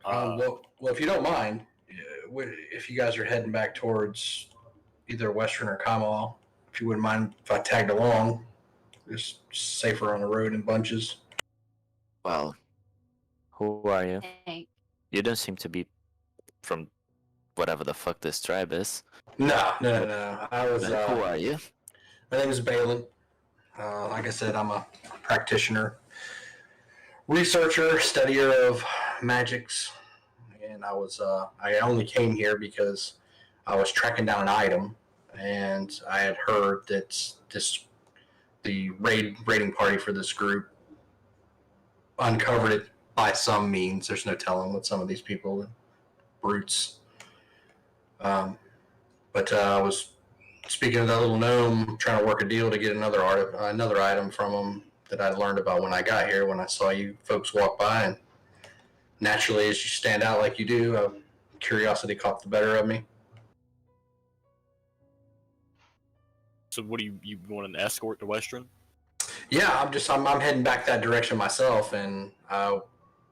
S5: Well, if you don't mind, if you guys are heading back towards either Western or Kamal, if you wouldn't mind if I tagged along, it's safer on the road in bunches.
S1: Well, who are you?
S3: Thank-
S1: You don't seem to be from whatever the fuck this tribe is.
S5: No. I was.
S1: Then who are you?
S5: My name is Balin. Like I said, I'm a practitioner, researcher, studier of magics, and I only came here because I was tracking down an item, and I had heard that the raiding party for this group uncovered it by some means. There's no telling what some of these people, brutes. But I was speaking to that little gnome, trying to work a deal to get another item from him that I learned about when I got here, when I saw you folks walk by. And naturally, as you stand out like you do, curiosity caught the better of me.
S4: So what do you want an escort to Western?
S5: Yeah, I'm heading back that direction myself, and I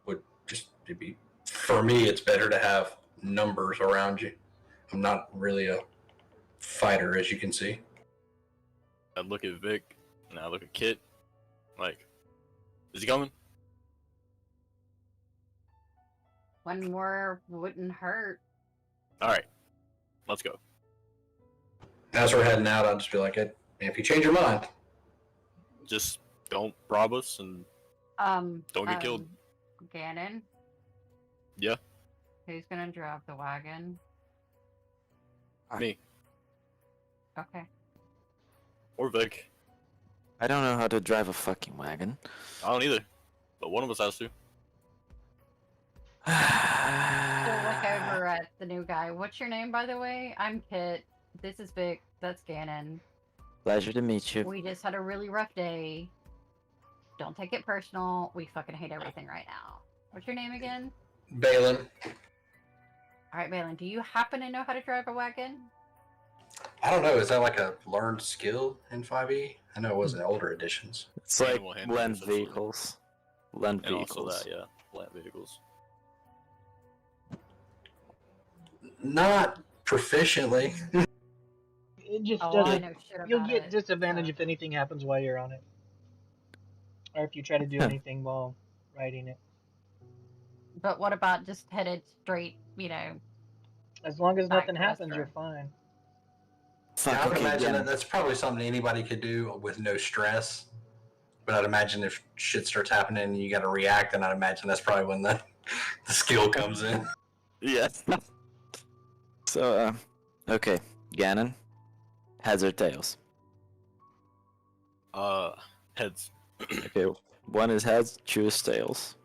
S5: would for me, it's better to have numbers around you. I'm not really a fighter, as you can see.
S4: I look at Vic, and I look at Kit. Like, is he coming?
S3: One more wouldn't hurt.
S4: All right, let's go.
S5: As we're heading out, I'll just be like, "Hey, if you change your mind."
S4: Just don't rob us and don't get killed.
S3: Ganon,
S4: Yeah,
S3: who's gonna drive the wagon?
S4: me
S3: Okay.
S4: or Vic.
S1: I don't know how to drive a fucking wagon.
S4: I don't either, but one of us has to.
S3: We'll look over at the new guy. What's your name, by the way? I'm Kit. This is Vic. That's Ganon.
S1: Pleasure to meet you.
S3: We just had a really rough day. Don't take it personal. We fucking hate everything right now. What's your name again?
S5: Balin.
S3: Alright, Balin, do you happen to know how to drive a wagon?
S5: I don't know. Is that like a learned skill in 5e? I know it was in older editions.
S1: It's like
S4: Animal handling,
S1: land
S4: essentially.
S1: vehicles. Land
S4: And
S1: vehicles.
S4: also that, yeah, land vehicles.
S5: Not proficiently.
S2: It just
S3: Oh, I
S2: doesn't.
S3: know shit about
S2: You'll get
S3: it.
S2: disadvantage
S3: so-
S2: if anything happens while you're on it, or if you try to do
S1: Huh.
S2: anything while riding it.
S3: But what about just headed straight, you know?
S2: As long as
S3: Back
S2: nothing
S3: to
S2: happens,
S3: Western.
S2: you're fine.
S1: Fuck,
S5: Yeah, I would
S1: okay,
S5: imagine
S1: yeah.
S5: that that's probably something anybody could do with no stress. But I'd imagine if shit starts happening and you got to react, then I'd imagine that's probably when the skill comes in.
S1: Yes. So, okay, Ganon, heads or tails?
S4: Heads.
S1: Okay, one is heads, choose tails.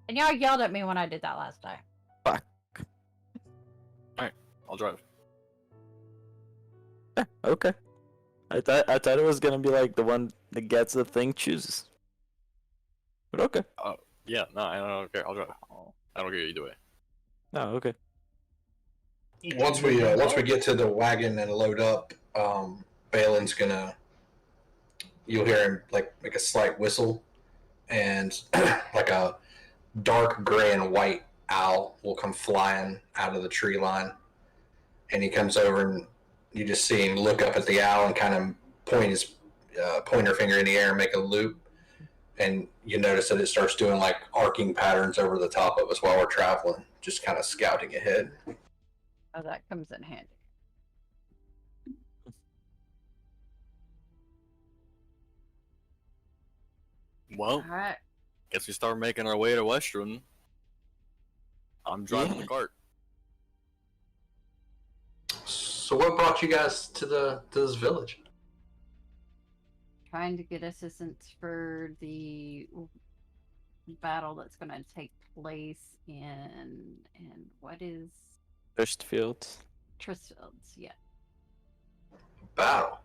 S3: And y'all yelled at me when I did that last time.
S1: Fuck.
S4: I'll drive.
S1: Yeah, okay. I thought it was gonna be like the one that gets the thing chooses. But okay.
S4: Yeah, no, I don't care. I'll drive.
S3: Oh.
S4: I don't care either way.
S1: No, okay.
S5: Once we get to the wagon and load up, Balin's gonna. You'll hear him like make a slight whistle, and like a dark gray and white owl will come flying out of the tree line, and he comes over and you just see him look up at the owl and kind of point his pointer finger in the air and make a loop, and you notice that it starts doing like arcing patterns over the top of us while we're traveling, just kind of scouting ahead.
S3: Oh, that comes in handy.
S4: Well,
S3: Alright.
S4: guess we start making our way to Western. I'm driving
S1: Yeah.
S4: the cart.
S5: So what brought you guys to this village?
S3: Trying to get assistance for the battle that's going to take place in what is
S1: First field.
S3: Tristfields? Yeah.
S5: Battle.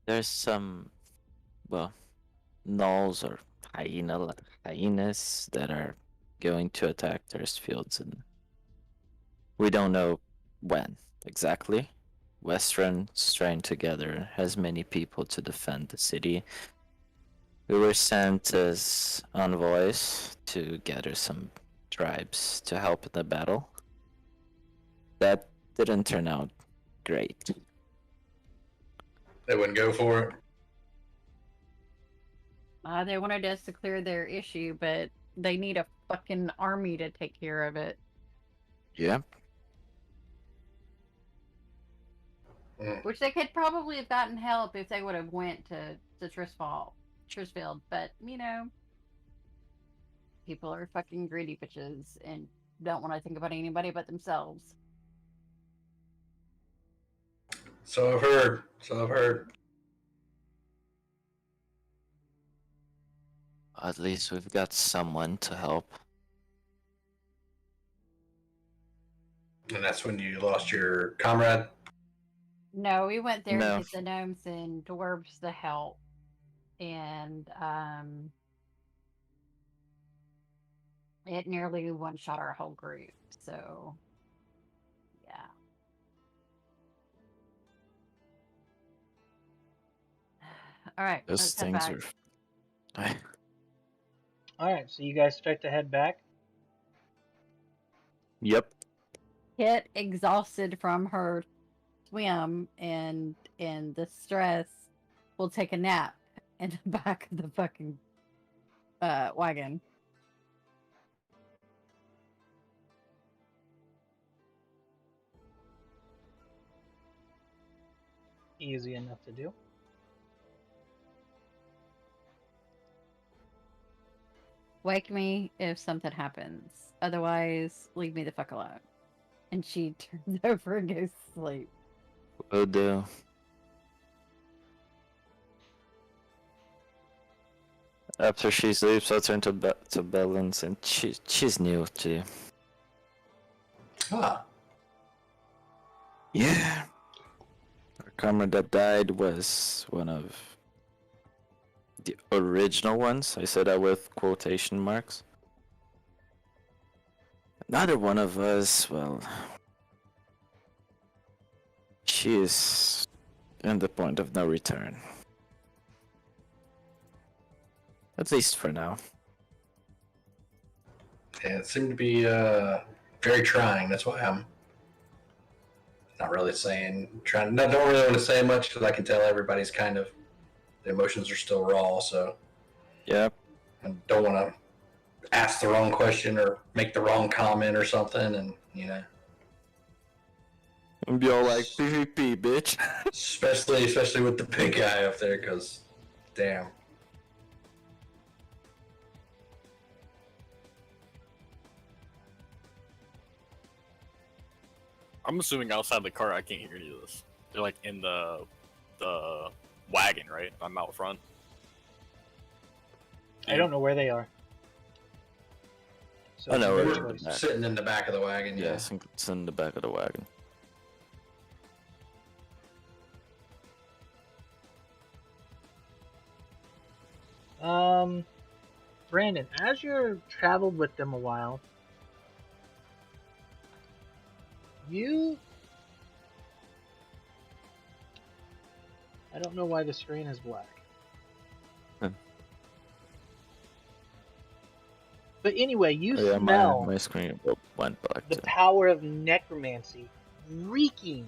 S1: There's some, well, gnolls or hyenas that are going to attack Thirst Fields, and we don't know when exactly. Western's trying to gather as many people to defend the city. We were sent as envoys to gather some tribes to help in the battle. That didn't turn out great.
S5: They wouldn't go for it.
S3: They wanted us to clear their issue, but they need a fucking army to take care of it.
S1: Yep.
S3: Which they could probably have gotten help if they would have went to Trishfield, but you know, people are fucking greedy bitches and don't want to think about anybody but themselves.
S5: So I've heard.
S1: At least we've got someone to help.
S5: And that's when you lost your comrade.
S3: No, we went there
S1: No.
S3: to get the gnomes and dwarves to help, and it nearly one-shot our whole group. So, yeah. All right,
S1: Those
S3: let's head
S1: things
S3: back.
S1: are.
S2: Alright, so you guys start to head back.
S1: Yep.
S3: Kit, exhausted from her swim and the stress, will take a nap in the back of the fucking wagon.
S2: Easy enough to do.
S3: Wake me if something happens. Otherwise, leave me the fuck alone. And she turns over and goes to sleep.
S1: Will do. After she sleeps, I'll turn to Bellins, and she's new too.
S5: Ah,
S1: Yeah. Our comrade that died was one of the original ones. I said that with quotation marks. Another one of us, well, she is in the point of no return. At least for now.
S5: yeah, it seemed to be very trying. That's why I'm not really don't really want to say much because I can tell everybody's kind of, the emotions are still raw. So
S1: Yep.
S5: I don't want to ask the wrong question or make the wrong comment or something, and you know,
S1: And be all like PvP, bitch.
S5: especially with the big guy up there, because damn.
S4: I'm assuming outside the cart, I can't hear any of this. They're like in the wagon, right? I'm out front.
S2: I don't know where they are. So
S1: I know
S2: it's
S1: where
S2: your
S1: they are.
S2: choice.
S1: Back.
S5: Sitting in the back of the wagon.
S1: Yeah, it's in the back of the wagon.
S2: Brandon, as you're traveled with them a while, I don't know why the screen is black. But anyway, you
S1: Oh, yeah,
S2: smell
S1: my screen went black
S2: the
S1: too.
S2: power of necromancy reeking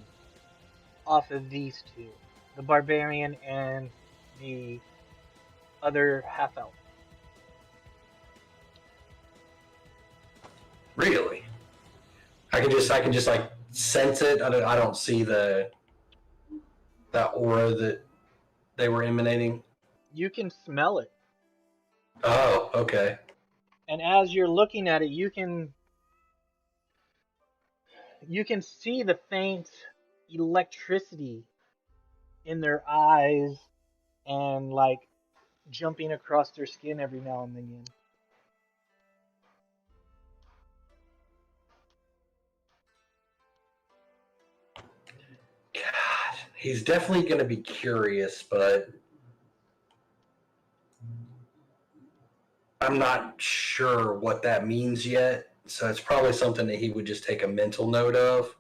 S2: off of these two, the barbarian and the other half elf.
S5: Really? I can just like sense it. I don't see that aura that they were emanating.
S2: You can smell it.
S5: Oh, okay.
S2: And as you're looking at it, you can see the faint electricity in their eyes and like jumping across their skin every now and again.
S5: God, he's definitely going to be curious, but I'm not sure what that means yet. So it's probably something that he would just take a mental note of.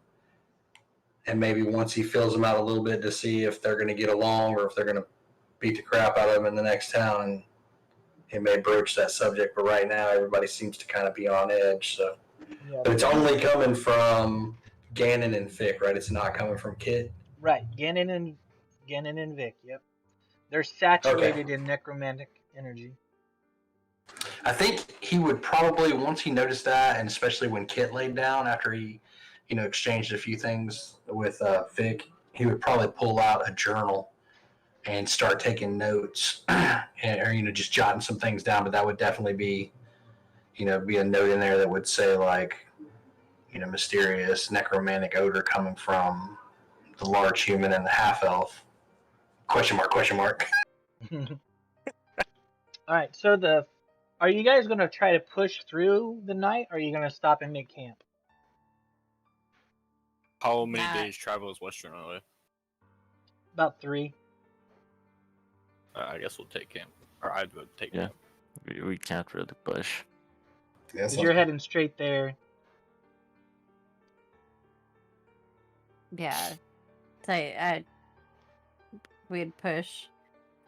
S5: And maybe once he fills them out a little bit to see if they're going to get along or if they're going to beat the crap out of him in the next town, he may broach that subject, but right now everybody seems to kind of be on edge. So,
S2: Yeah.
S5: but it's only coming from Ganon and Vic, right? It's not coming from Kit.
S2: Right. Ganon and Vic. Yep. They're saturated in necromantic energy.
S5: I think he would probably, once he noticed that, and especially when Kit laid down after he, exchanged a few things with Vic, he would probably pull out a journal and start taking notes, or just jotting some things down. But that would definitely be, be a note in there that would say like, mysterious necromantic odor coming from the large human and the half elf. Question mark? Question mark?
S2: All right. So are you guys gonna try to push through the night, or are you gonna stop and make camp?
S4: How many
S3: That-
S4: days travel is Western away?
S2: About 3.
S4: I guess we'll take camp. Or I'd vote take
S1: Yeah.
S4: camp.
S1: We can't really push.
S5: Yeah,
S2: Because you're heading straight there.
S3: Yeah. Say we'd push.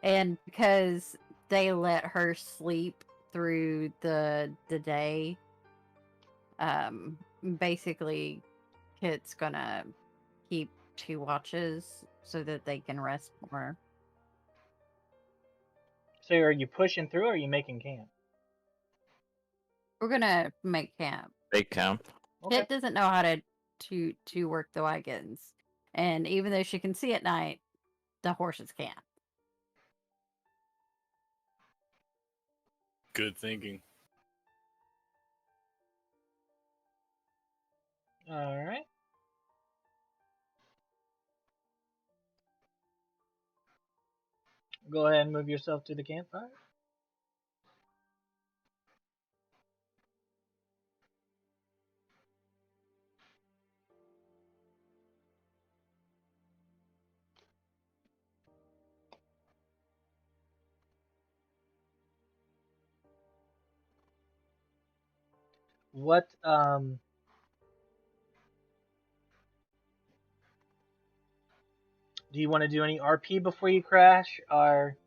S3: And because they let her sleep through the day, basically Kit's gonna keep 2 watches so that they can rest more.
S2: So are you pushing through, or are you making camp?
S3: We're gonna make camp.
S1: They camp.
S2: Okay.
S3: Kit doesn't know how to work the wagons. And even though she can see at night, the horses can't.
S4: Good thinking.
S2: All right. Go ahead and move yourself to the campfire. What do you want to do any RP before you crash, or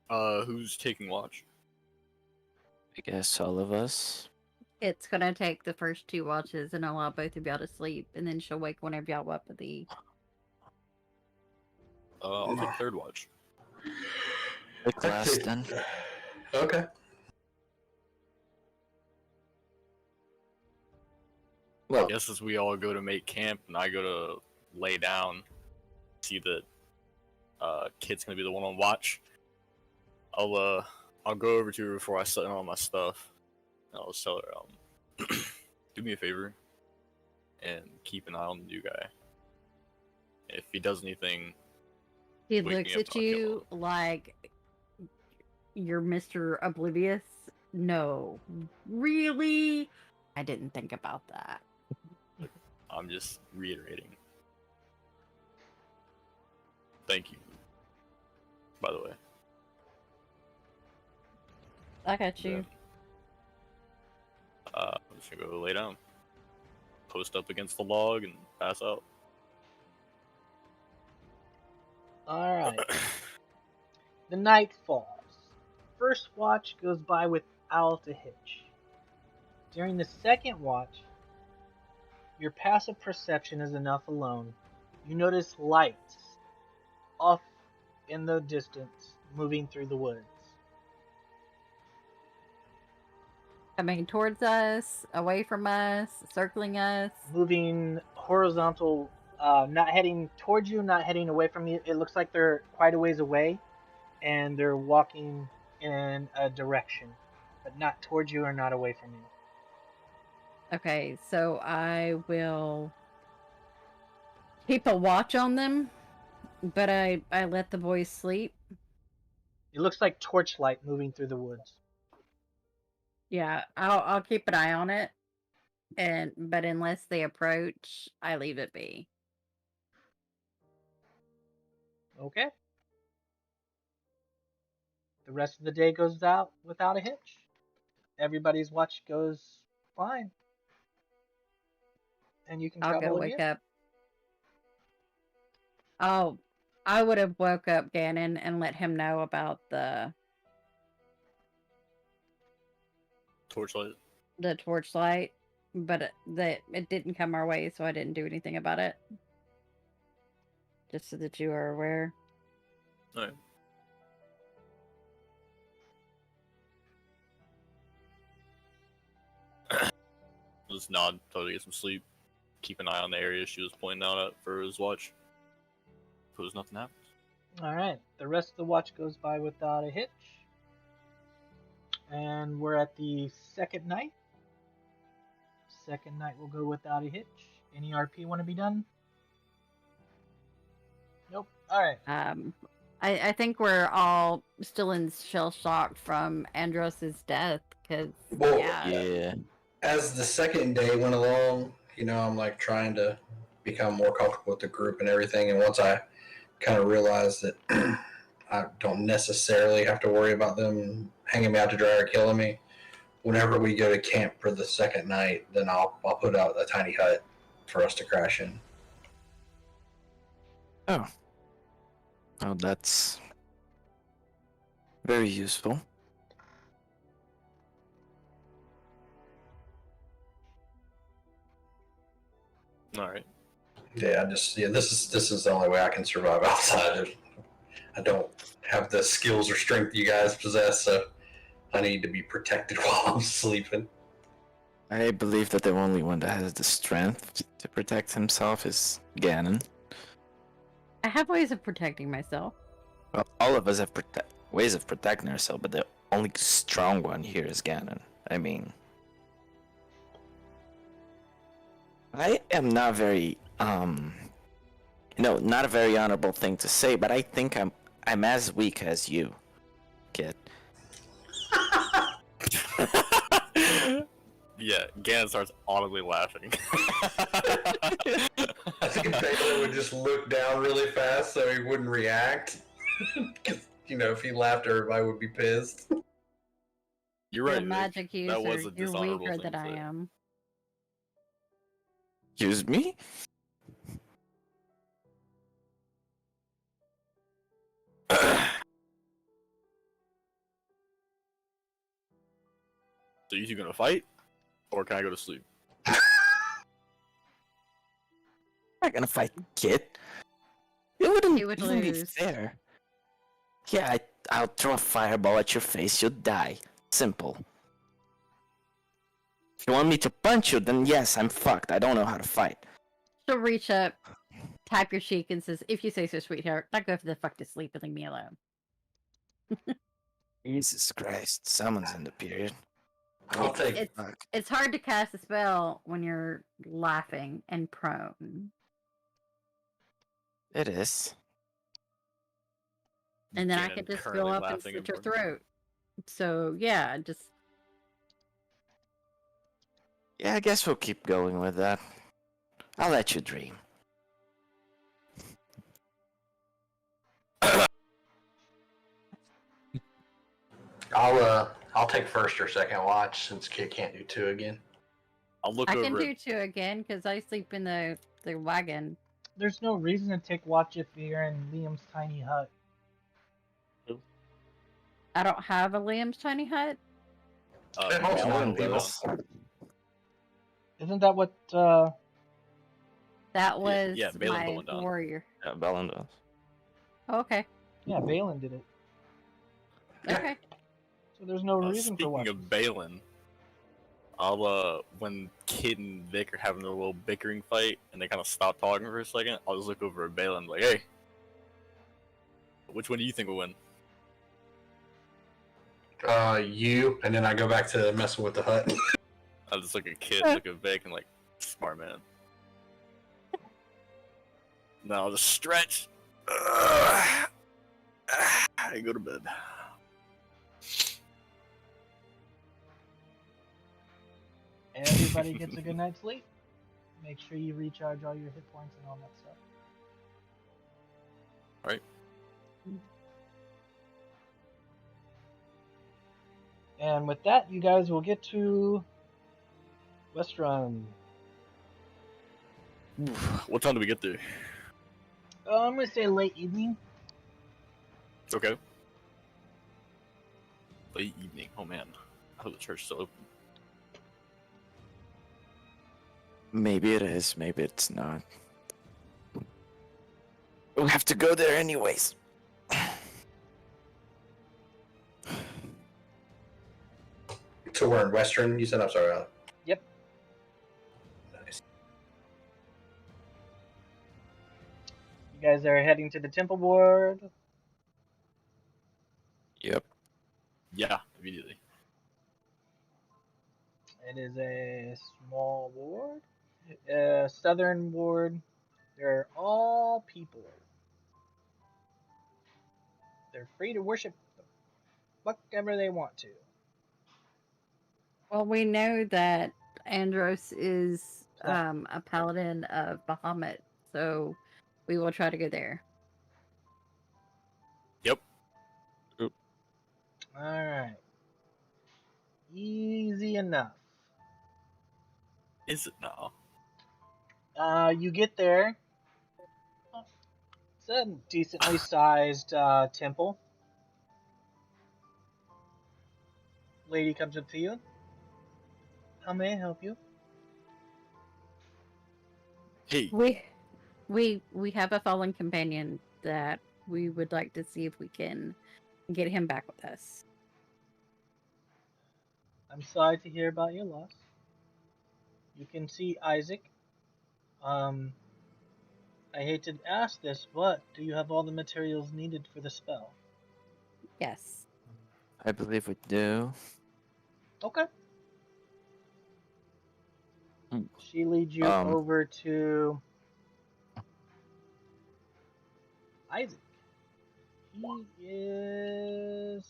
S4: Who's taking watch?
S1: I guess all of us.
S3: It's gonna take the first 2 watches and allow both of y'all to sleep, and then she'll wake whenever y'all up at the.
S4: I'll take third watch.
S1: Take last then.
S5: Okay.
S1: Well,
S4: I guess as we all go to make camp and I go to lay down, see that Kit's gonna be the one on watch. I'll go over to her before I set in all my stuff. And I'll tell her, do me a favor and keep an eye on the new guy. If he does anything,
S3: He
S4: wake me
S3: looks
S4: up
S3: at
S4: and I'll kill
S3: you like you're Mr. Oblivious. No, really? I didn't think about that.
S4: I'm just reiterating. Thank you. By the way.
S3: I got you.
S4: Then, I'm just gonna go lay down. Post up against the log and pass out.
S2: all right. The night falls. First watch goes by without a hitch. During the second watch, your passive perception is enough alone. You notice lights off in the distance moving through the woods.
S3: Coming towards us, away from us, circling us.
S2: Moving horizontal, not heading towards you, not heading away from you. It looks like they're quite a ways away, and they're walking in a direction, but not towards you or not away from you.
S3: Okay, so I will keep a watch on them, but I let the boys sleep.
S2: It looks like torchlight moving through the woods.
S3: Yeah, I'll keep an eye on it, but unless they approach, I leave it be.
S2: Okay. The rest of the day goes out without a hitch. Everybody's watch goes fine. And you can
S3: I'll go
S2: travel
S3: wake
S2: again.
S3: up. I would have woke up Ganon and let him know about
S4: Torchlight.
S3: the torchlight, but it didn't come our way, so I didn't do anything about it. Just so that you are aware.
S4: Alright. Just nod, try to get some sleep. Keep an eye on the area she was pointing out at for his watch. Suppose nothing happens.
S2: Alright, the rest of the watch goes by without a hitch. And we're at the second night. Second night will go without a hitch. Any RP want to be done? Nope. Alright.
S3: I think we're all still in shell shock from Andros's death, because
S5: Well,
S1: Yeah.
S5: as the second day went along, I'm like trying to become more comfortable with the group and everything. And once I kind of realized that I don't necessarily have to worry about them hanging me out to dry or killing me, whenever we go to camp for the second night, then I'll put out a tiny hut for us to crash in.
S1: Oh, that's very useful.
S4: Alright.
S5: Yeah, this is the only way I can survive outside. I don't have the skills or strength you guys possess, so I need to be protected while I'm sleeping.
S1: I believe that the only one that has the strength to protect himself is Ganon.
S3: I have ways of protecting myself.
S1: Well, all of us have ways of protecting ourselves, but the only strong one here is Ganon. I mean, I am not very, not a very honorable thing to say, but I think I'm as weak as you, kid.
S4: Yeah, Ganon starts audibly laughing.
S5: I think Baylor would just look down really fast so he wouldn't react. 'Cause, if he laughed, everybody would be pissed.
S4: You're right.
S3: You're a
S4: Vic.
S3: magic user.
S4: That was a
S3: You're
S4: dishonorable
S3: weaker
S4: thing
S3: than
S4: to
S3: I
S4: say.
S3: am.
S1: Excuse me?
S4: So you two gonna fight? Or can I go to sleep?
S1: I'm not gonna fight, kid. It wouldn't
S3: He would
S1: even be
S3: lose.
S1: fair. Yeah, I'll throw a fireball at your face, you'll die. Simple. If you want me to punch you, then yes, I'm fucked. I don't know how to fight.
S3: She'll reach up, tap your cheek, and says, "If you say so, sweetheart, now go for the fuck to sleep and leave me alone."
S1: Jesus Christ, someone's in the period.
S5: I'll take
S3: It's
S1: Fuck.
S3: it's hard to cast a spell when you're laughing and prone.
S1: It is.
S3: And then I
S4: Ganon
S3: could just
S4: currently
S3: go up and
S4: laughing
S3: slit your
S4: front of you.
S3: throat. So yeah, just
S1: Yeah, I guess we'll keep going with that. I'll let you dream.
S5: I'll take first or second watch since Kid can't do two again.
S4: I'll look
S3: I
S4: over
S3: can
S4: it.
S3: do two again because I sleep in the wagon.
S2: There's no reason to take watch if you're in Liam's tiny hut.
S3: I don't have a Liam's tiny hut.
S5: It holds
S4: Balin
S5: one
S4: does.
S5: people.
S2: Isn't that what
S3: That was
S4: yeah, Balin
S3: my
S4: put one down.
S3: warrior.
S1: Yeah, Bellin does.
S3: Oh, okay.
S2: yeah, Balin did it.
S5: Yeah.
S3: Okay.
S2: So there's no reason for
S4: Speaking
S2: watch.
S4: of Balin, when Kid and Vic are having a little bickering fight and they kind of stop talking for a second, I'll just look over at Balin like, "Hey, which one do you think will win?"
S5: You, and then I go back to messing with the hut.
S4: I'll just look at Kid, look at Vic, and like, smart man. Now I'll just stretch. I go to bed.
S2: Everybody gets a good night's sleep. Make sure you recharge all your hit points and all that stuff.
S4: Alright.
S2: And with that, you guys will get to Westrun.
S4: What time do we get there?
S2: I'm gonna say late evening.
S4: Okay. Late evening. Oh man. I hope the church is still open.
S1: Maybe it is, maybe it's not. We'll have to go there anyways.
S5: So we're in Western. You said, I'm sorry.
S2: Yep.
S5: Nice.
S2: You guys are heading to the temple board.
S1: Yep.
S4: Yeah, immediately.
S2: It is a small ward, southern ward. They're all people. They're free to worship whatever they want to.
S3: Well, we know that Andros is
S2: So,
S3: a paladin of Bahamut, so we will try to go there.
S4: Yep.
S2: all right, easy enough.
S4: Is it now?
S2: You get there. It's a decently sized temple. Lady comes up to you. How may I help you?
S4: Hey.
S3: We have a fallen companion that we would like to see if we can get him back with us.
S2: I'm sorry to hear about your loss. You can see Isaac. I hate to ask this, but do you have all the materials needed for the spell?
S3: Yes.
S1: I believe we do.
S2: Okay.
S1: Hmm.
S2: She leads you over to Isaac. He is.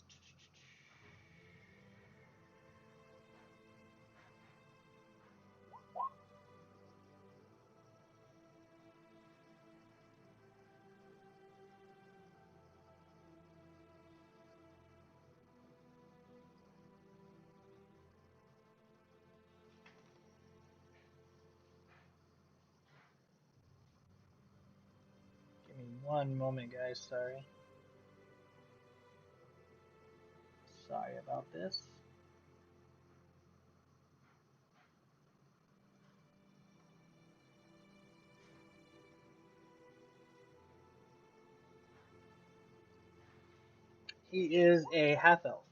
S2: Give me one moment, guys. Sorry. Sorry about this. He is a half elf.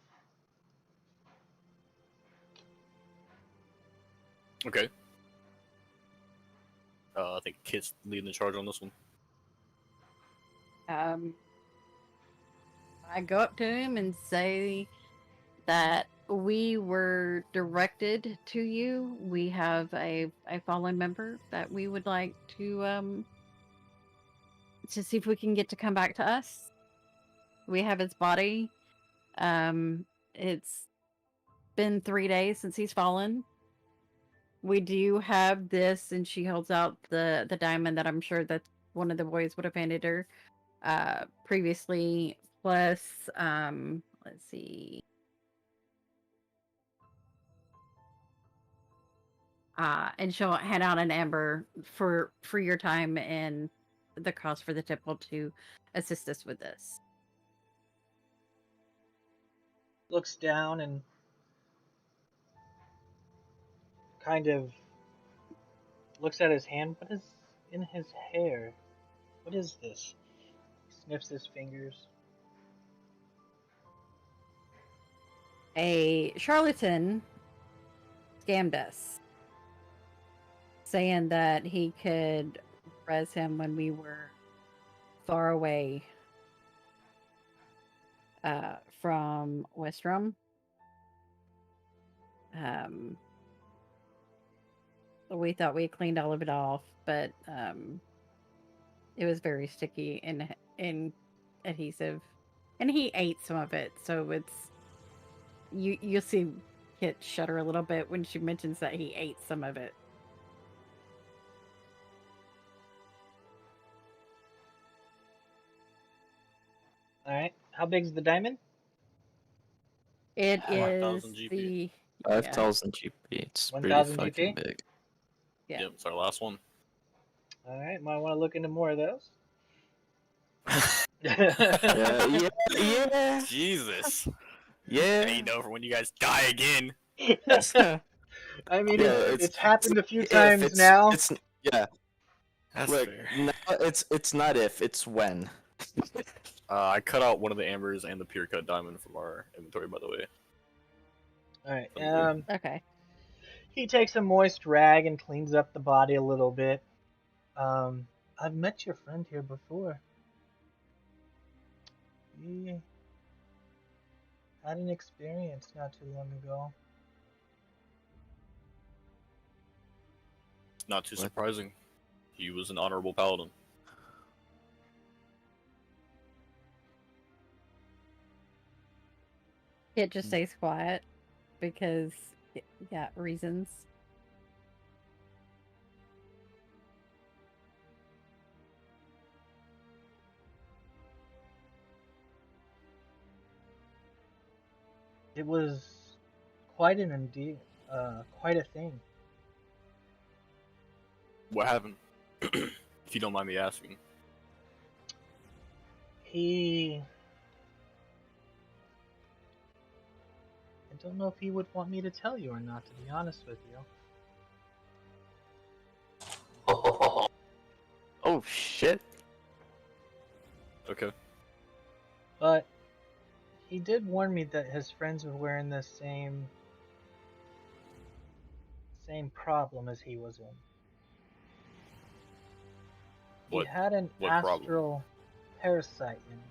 S4: Okay. I think Kit's leading the charge on this one.
S3: I go up to him and say that we were directed to you. We have a fallen member that we would like to see if we can get to come back to us. We have his body. It's been 3 days since he's fallen. We do have this, and she holds out the diamond that I'm sure that one of the boys would have handed her previously. Plus, let's see. And she'll hand out an amber for your time and the cost for the temple to assist us with this.
S2: Looks down and kind of looks at his hand. What is in his hair? What is this? He sniffs his fingers.
S3: A charlatan scammed us, saying that he could res him when we were far away from Westrom. We thought we cleaned all of it off, but it was very sticky and adhesive, and he ate some of it. So it's you'll see Kit shudder a little bit when she mentions that he ate some of it.
S2: All right. How big is the diamond?
S3: It is
S4: 1,000 GP.
S3: the
S1: 5,000 GP. It's pretty
S2: 1,000
S1: fucking
S2: GP?
S1: big.
S3: Yeah.
S4: Yep, it's our last one.
S2: All right. Might want to look into more of those.
S1: Yeah, yeah,
S4: Jesus.
S1: yeah.
S4: And you know, for when you guys die again.
S2: I mean,
S1: Yeah,
S2: it's happened a few
S1: if
S2: times now.
S1: It's yeah.
S4: That's
S1: Look,
S4: fair.
S1: now it's not if, it's when.
S4: I cut out one of the ambers and the pure cut diamond from our inventory, by the way.
S2: All right.
S3: Okay.
S2: He takes a moist rag and cleans up the body a little bit. I've met your friend here before. We had an experience not too long ago.
S4: Not too
S1: What?
S4: surprising. He was an honorable paladin.
S3: It just stays quiet because, yeah, reasons.
S2: It was quite quite a thing.
S4: What happened? If you don't mind me asking.
S2: I don't know if he would want me to tell you or not, to be honest with you.
S1: Oh shit.
S4: Okay.
S2: But he did warn me that his friends were wearing the same problem as he was in. He
S4: What?
S2: had an
S4: what problem?
S2: astral parasite in him.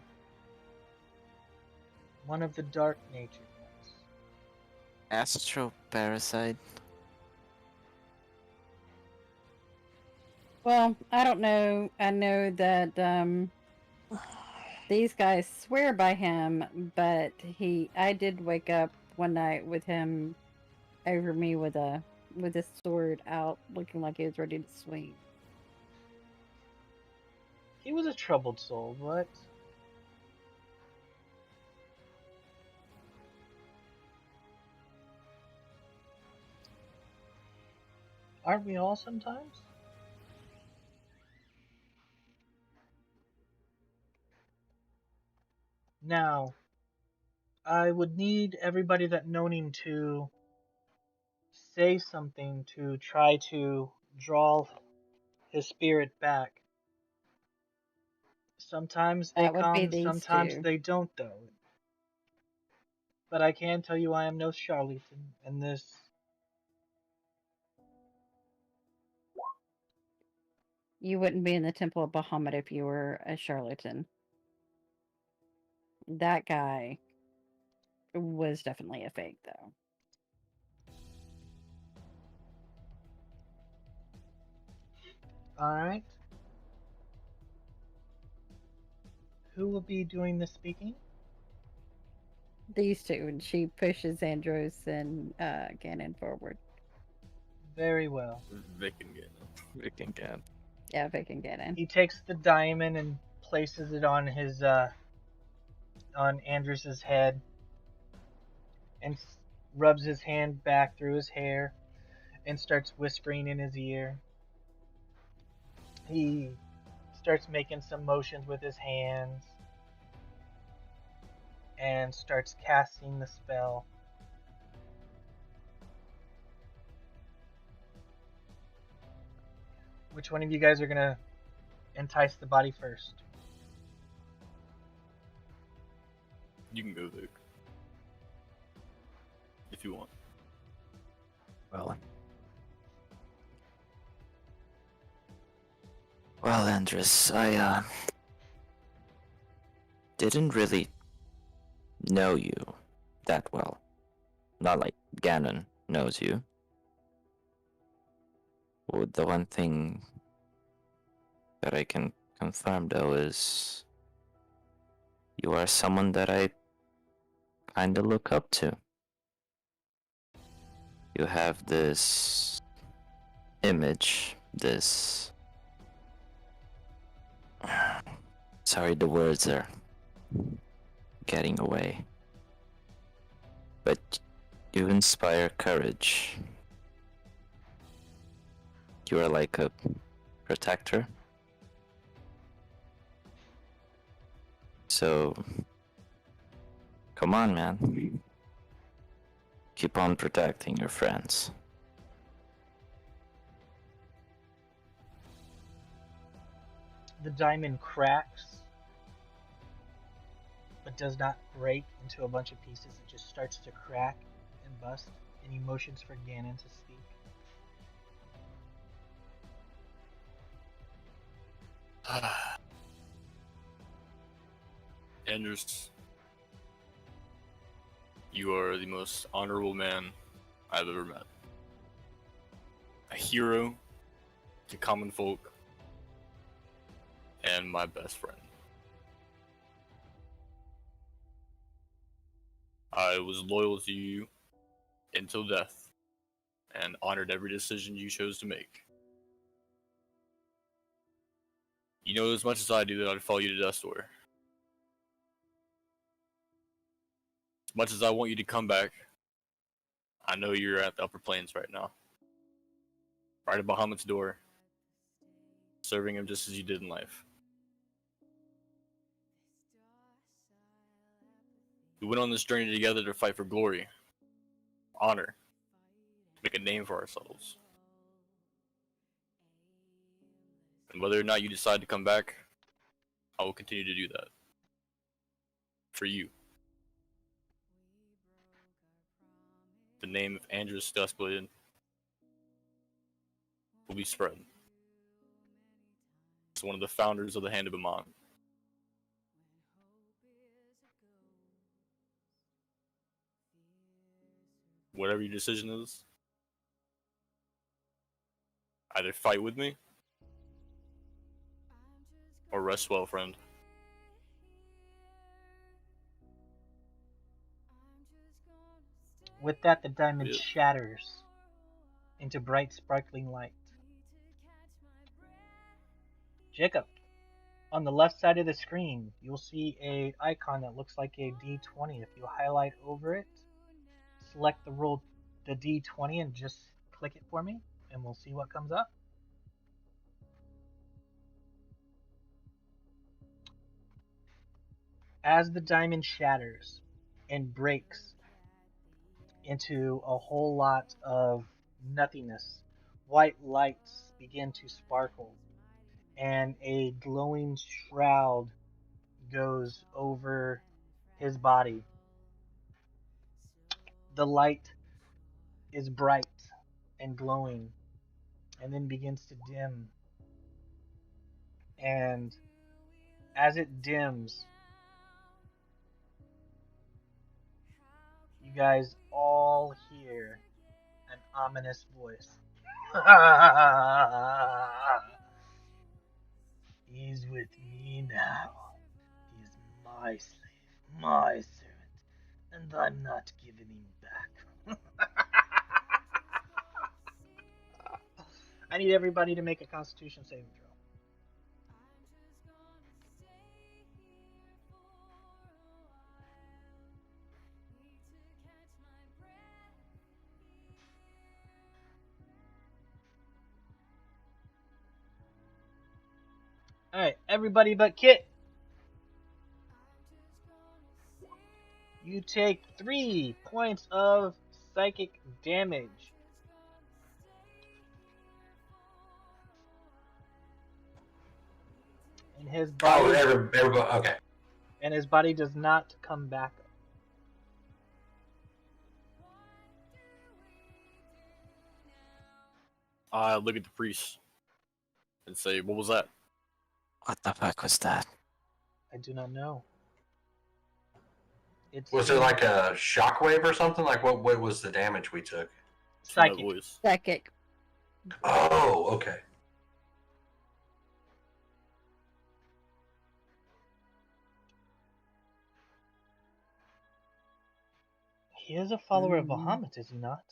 S2: One of the dark nature ones.
S1: Astro parasite.
S3: Well, I don't know. I know that these guys swear by him, but I did wake up one night with him over me with his sword out, looking like he was ready to swing.
S2: He was a troubled soul, but aren't we all sometimes? Now, I would need everybody that known him to say something to try to draw his spirit back. Sometimes they
S3: That would be
S2: come,
S3: these
S2: sometimes
S3: two.
S2: they don't, though. But I can tell you I am no charlatan, and this.
S3: You wouldn't be in the Temple of Bahamut if you were a charlatan. That guy was definitely a fake, though.
S2: Alright. Who will be doing the speaking?
S3: These two, and she pushes Andros and Ganon forward.
S2: Very well.
S4: Vic and Ganon.
S1: We can get.
S3: Yeah, Vic and Ganon.
S2: He takes the diamond and places it on his on Andrus's head and rubs his hand back through his hair and starts whispering in his ear. He starts making some motions with his hands and starts casting the spell. Which one of you guys are gonna entice the body first?
S4: You can go, Vic. If you want.
S1: Well, Andres, I didn't really know you that well. Not like Ganon knows you. Well, the one thing that I can confirm though is you are someone that I kinda look up to. You have this image, this. Sorry, the words are getting away. But you inspire courage. You are like a protector. So, come on, man. Keep on protecting your friends.
S2: The diamond cracks, but does not break into a bunch of pieces. It just starts to crack and bust. Any motions for Ganon to speak?
S4: Andrews, you are the most honorable man I've ever met. A hero to common folk, and my best friend. I was loyal to you until death, and honored every decision you chose to make. You know as much as I do that I'd follow you to death's door. As much as I want you to come back, I know you're at the upper plains right now. Right at Bahamut's door, serving him just as you did in life. We went on this journey together to fight for glory, honor, to make a name for ourselves. And whether or not you decide to come back, I will continue to do that. For you. The name of Andrews Duskblade will be spread. As one of the founders of the Hand of Amon. Whatever your decision is, either fight with me, or rest well, friend.
S2: With that, the diamond
S4: Yeah.
S2: shatters into bright, sparkling light. Jacob, on the left side of the screen, you'll see an icon that looks like a D20. If you highlight over it, select the D20 and just click it for me, and we'll see what comes up. As the diamond shatters and breaks into a whole lot of nothingness, white lights begin to sparkle, and a glowing shroud goes over his body. The light is bright and glowing, and then begins to dim. And as it dims, you guys all hear an ominous voice. He's with me now. He is my slave, my servant, and I'm not giving him back. I need everybody to make a Constitution saving throw. Alright, everybody but Kit. You take 3 points of psychic damage. And his body,
S5: everybody, okay.
S2: and his body does not come back.
S4: I look at the priest and say, what was that?
S1: What the fuck was that?
S2: I do not know.
S5: Was it like a shockwave or something? Like what was the damage we took?
S4: It's from that
S2: psychic?
S4: voice.
S3: Psychic.
S5: Oh, okay.
S2: He is a follower of Bahamut, is he not?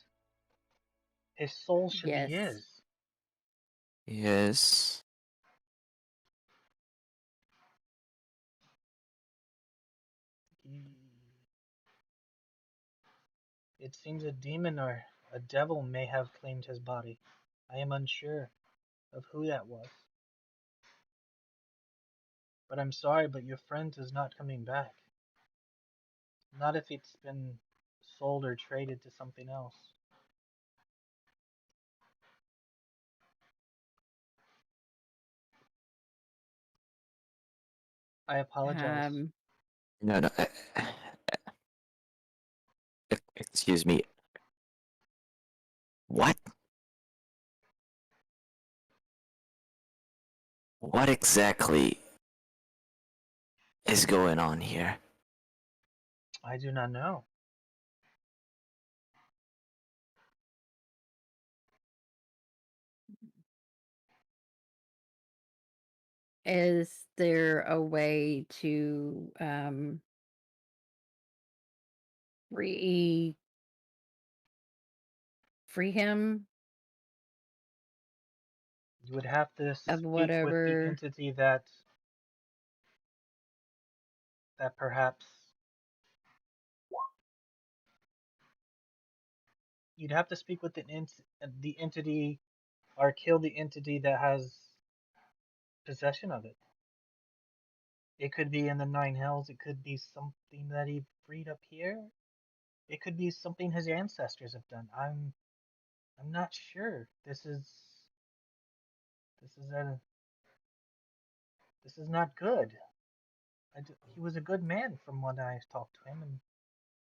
S2: His soul should
S3: Yes.
S2: be his.
S1: Yes.
S2: It seems a demon or a devil may have claimed his body. I am unsure of who that was. But I'm sorry, but your friend is not coming back. Not if it's been sold or traded to something else. I apologize.
S1: No, no. Excuse me. What? What exactly is going on here?
S2: I do not know.
S3: Is there a way to free him
S2: You would have to
S3: of
S2: speak with the
S3: whatever?
S2: entity that perhaps you'd have to speak with the entity or kill the entity that has possession of it. It could be in the Nine Hells. It could be something that he freed up here. It could be something his ancestors have done. I'm not sure. This is a this is not good. He was a good man from what I talked to him and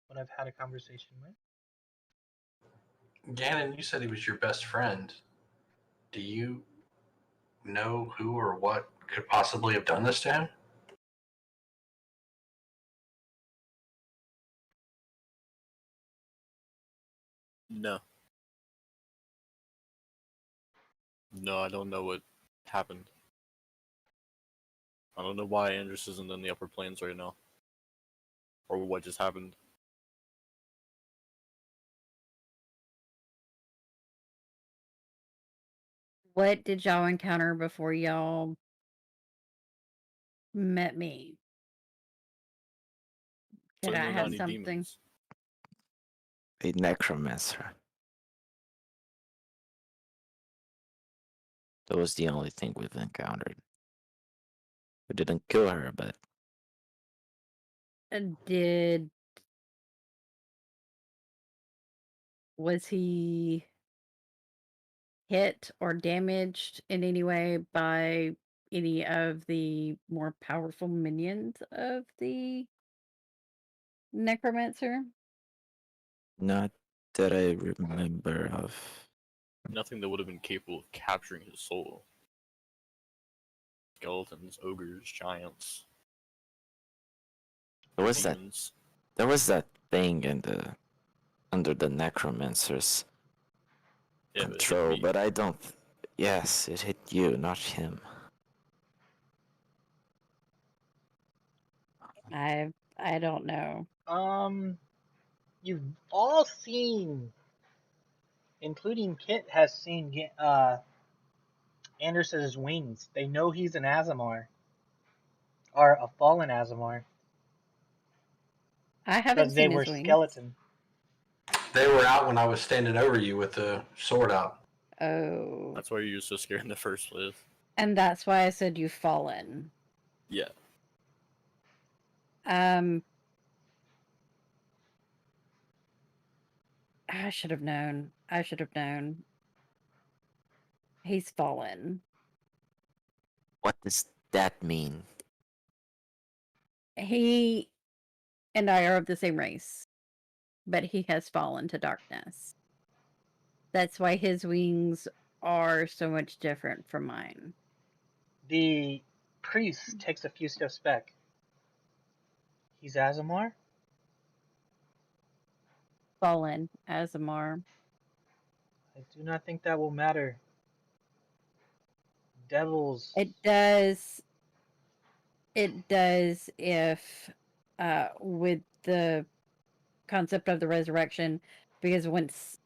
S2: what I've had a conversation with.
S5: Gannon, you said he was your best friend. Do you know who or what could possibly have done this to him?
S4: No. No, I don't know what happened. I don't know why Andrus isn't in the upper planes right now. Or what just happened.
S3: What did y'all encounter before y'all met me?
S4: So
S3: Could I
S4: no, not
S3: have
S4: any
S3: something?
S4: demons.
S1: A necromancer. That was the only thing we've encountered. We didn't kill her, but
S3: Did was he hit or damaged in any way by any of the more powerful minions of the necromancer?
S1: not that I remember of.
S4: Nothing that would have been capable of capturing his soul. Skeletons, ogres, giants,
S1: There was that.
S4: demons.
S1: There was that thing in the under the necromancer's
S4: Yeah, but it hit
S1: control,
S4: me.
S1: but I don't. Yes, it hit you, not him.
S3: I don't know.
S2: You've all seen, including Kit has seen Anders's wings. They know he's an Azamar or a fallen Azamar
S3: I haven't
S2: because they
S3: seen
S2: were
S3: his wings.
S2: skeleton.
S5: They were out when I was standing over you with the sword out.
S3: Oh.
S4: That's why you were so scared in the first place.
S3: And that's why I said you've fallen.
S4: Yeah.
S3: I should have known. I should have known. He's fallen.
S1: What does that mean?
S3: He and I are of the same race, but he has fallen to darkness. That's why his wings are so much different from mine.
S2: The priest takes a few steps back. He's Azamar?
S3: Fallen Azamar.
S2: I do not think that will matter. Devils.
S3: It does. It does if, with the concept of the resurrection, because once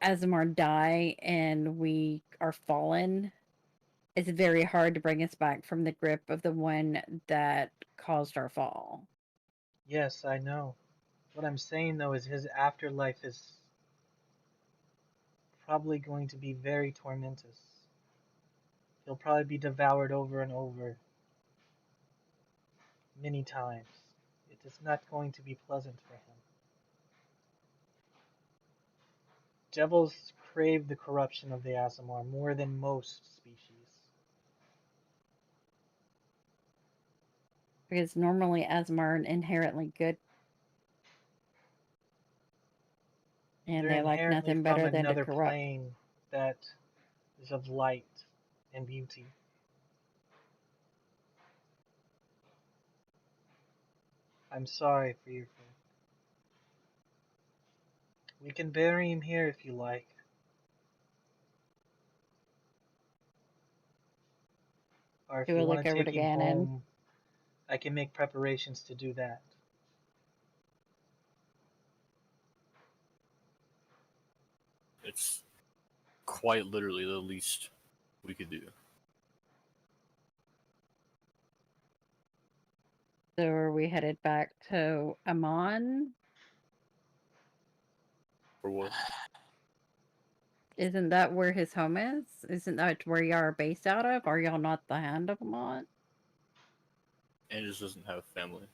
S3: Azamar die and we are fallen, it's very hard to bring us back from the grip of the one that caused our fall.
S2: Yes, I know. What I'm saying though is his afterlife is probably going to be very tormentous. He'll probably be devoured over and over. many times. It is not going to be pleasant for him. Devils crave the corruption of the Aasimar more than most species.
S3: Because normally Asmar are inherently good. And
S2: They're
S3: they like
S2: inherently
S3: nothing
S2: from
S3: better than to
S2: another
S3: corrupt.
S2: plane that is of light and beauty. I'm sorry for your friend. We can bury him here if you like. Or if
S3: Do
S2: you
S3: we
S2: want
S3: look
S2: to
S3: over
S2: take
S3: to
S2: him
S3: Ganon?
S2: home, I can make preparations to do that.
S4: It's quite literally the least we could do.
S3: So are we headed back to Amon?
S4: For what?
S3: Isn't that where his home is? Isn't that where y'all are based out of? Are y'all not the Hand of Amon?
S4: And just doesn't have family.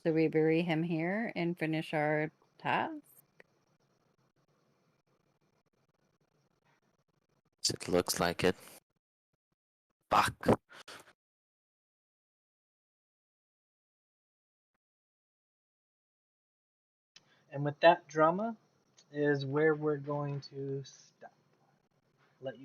S3: So we bury him here and finish our task?
S1: It looks like it. Fuck.
S2: And with that drama is where we're going to stop.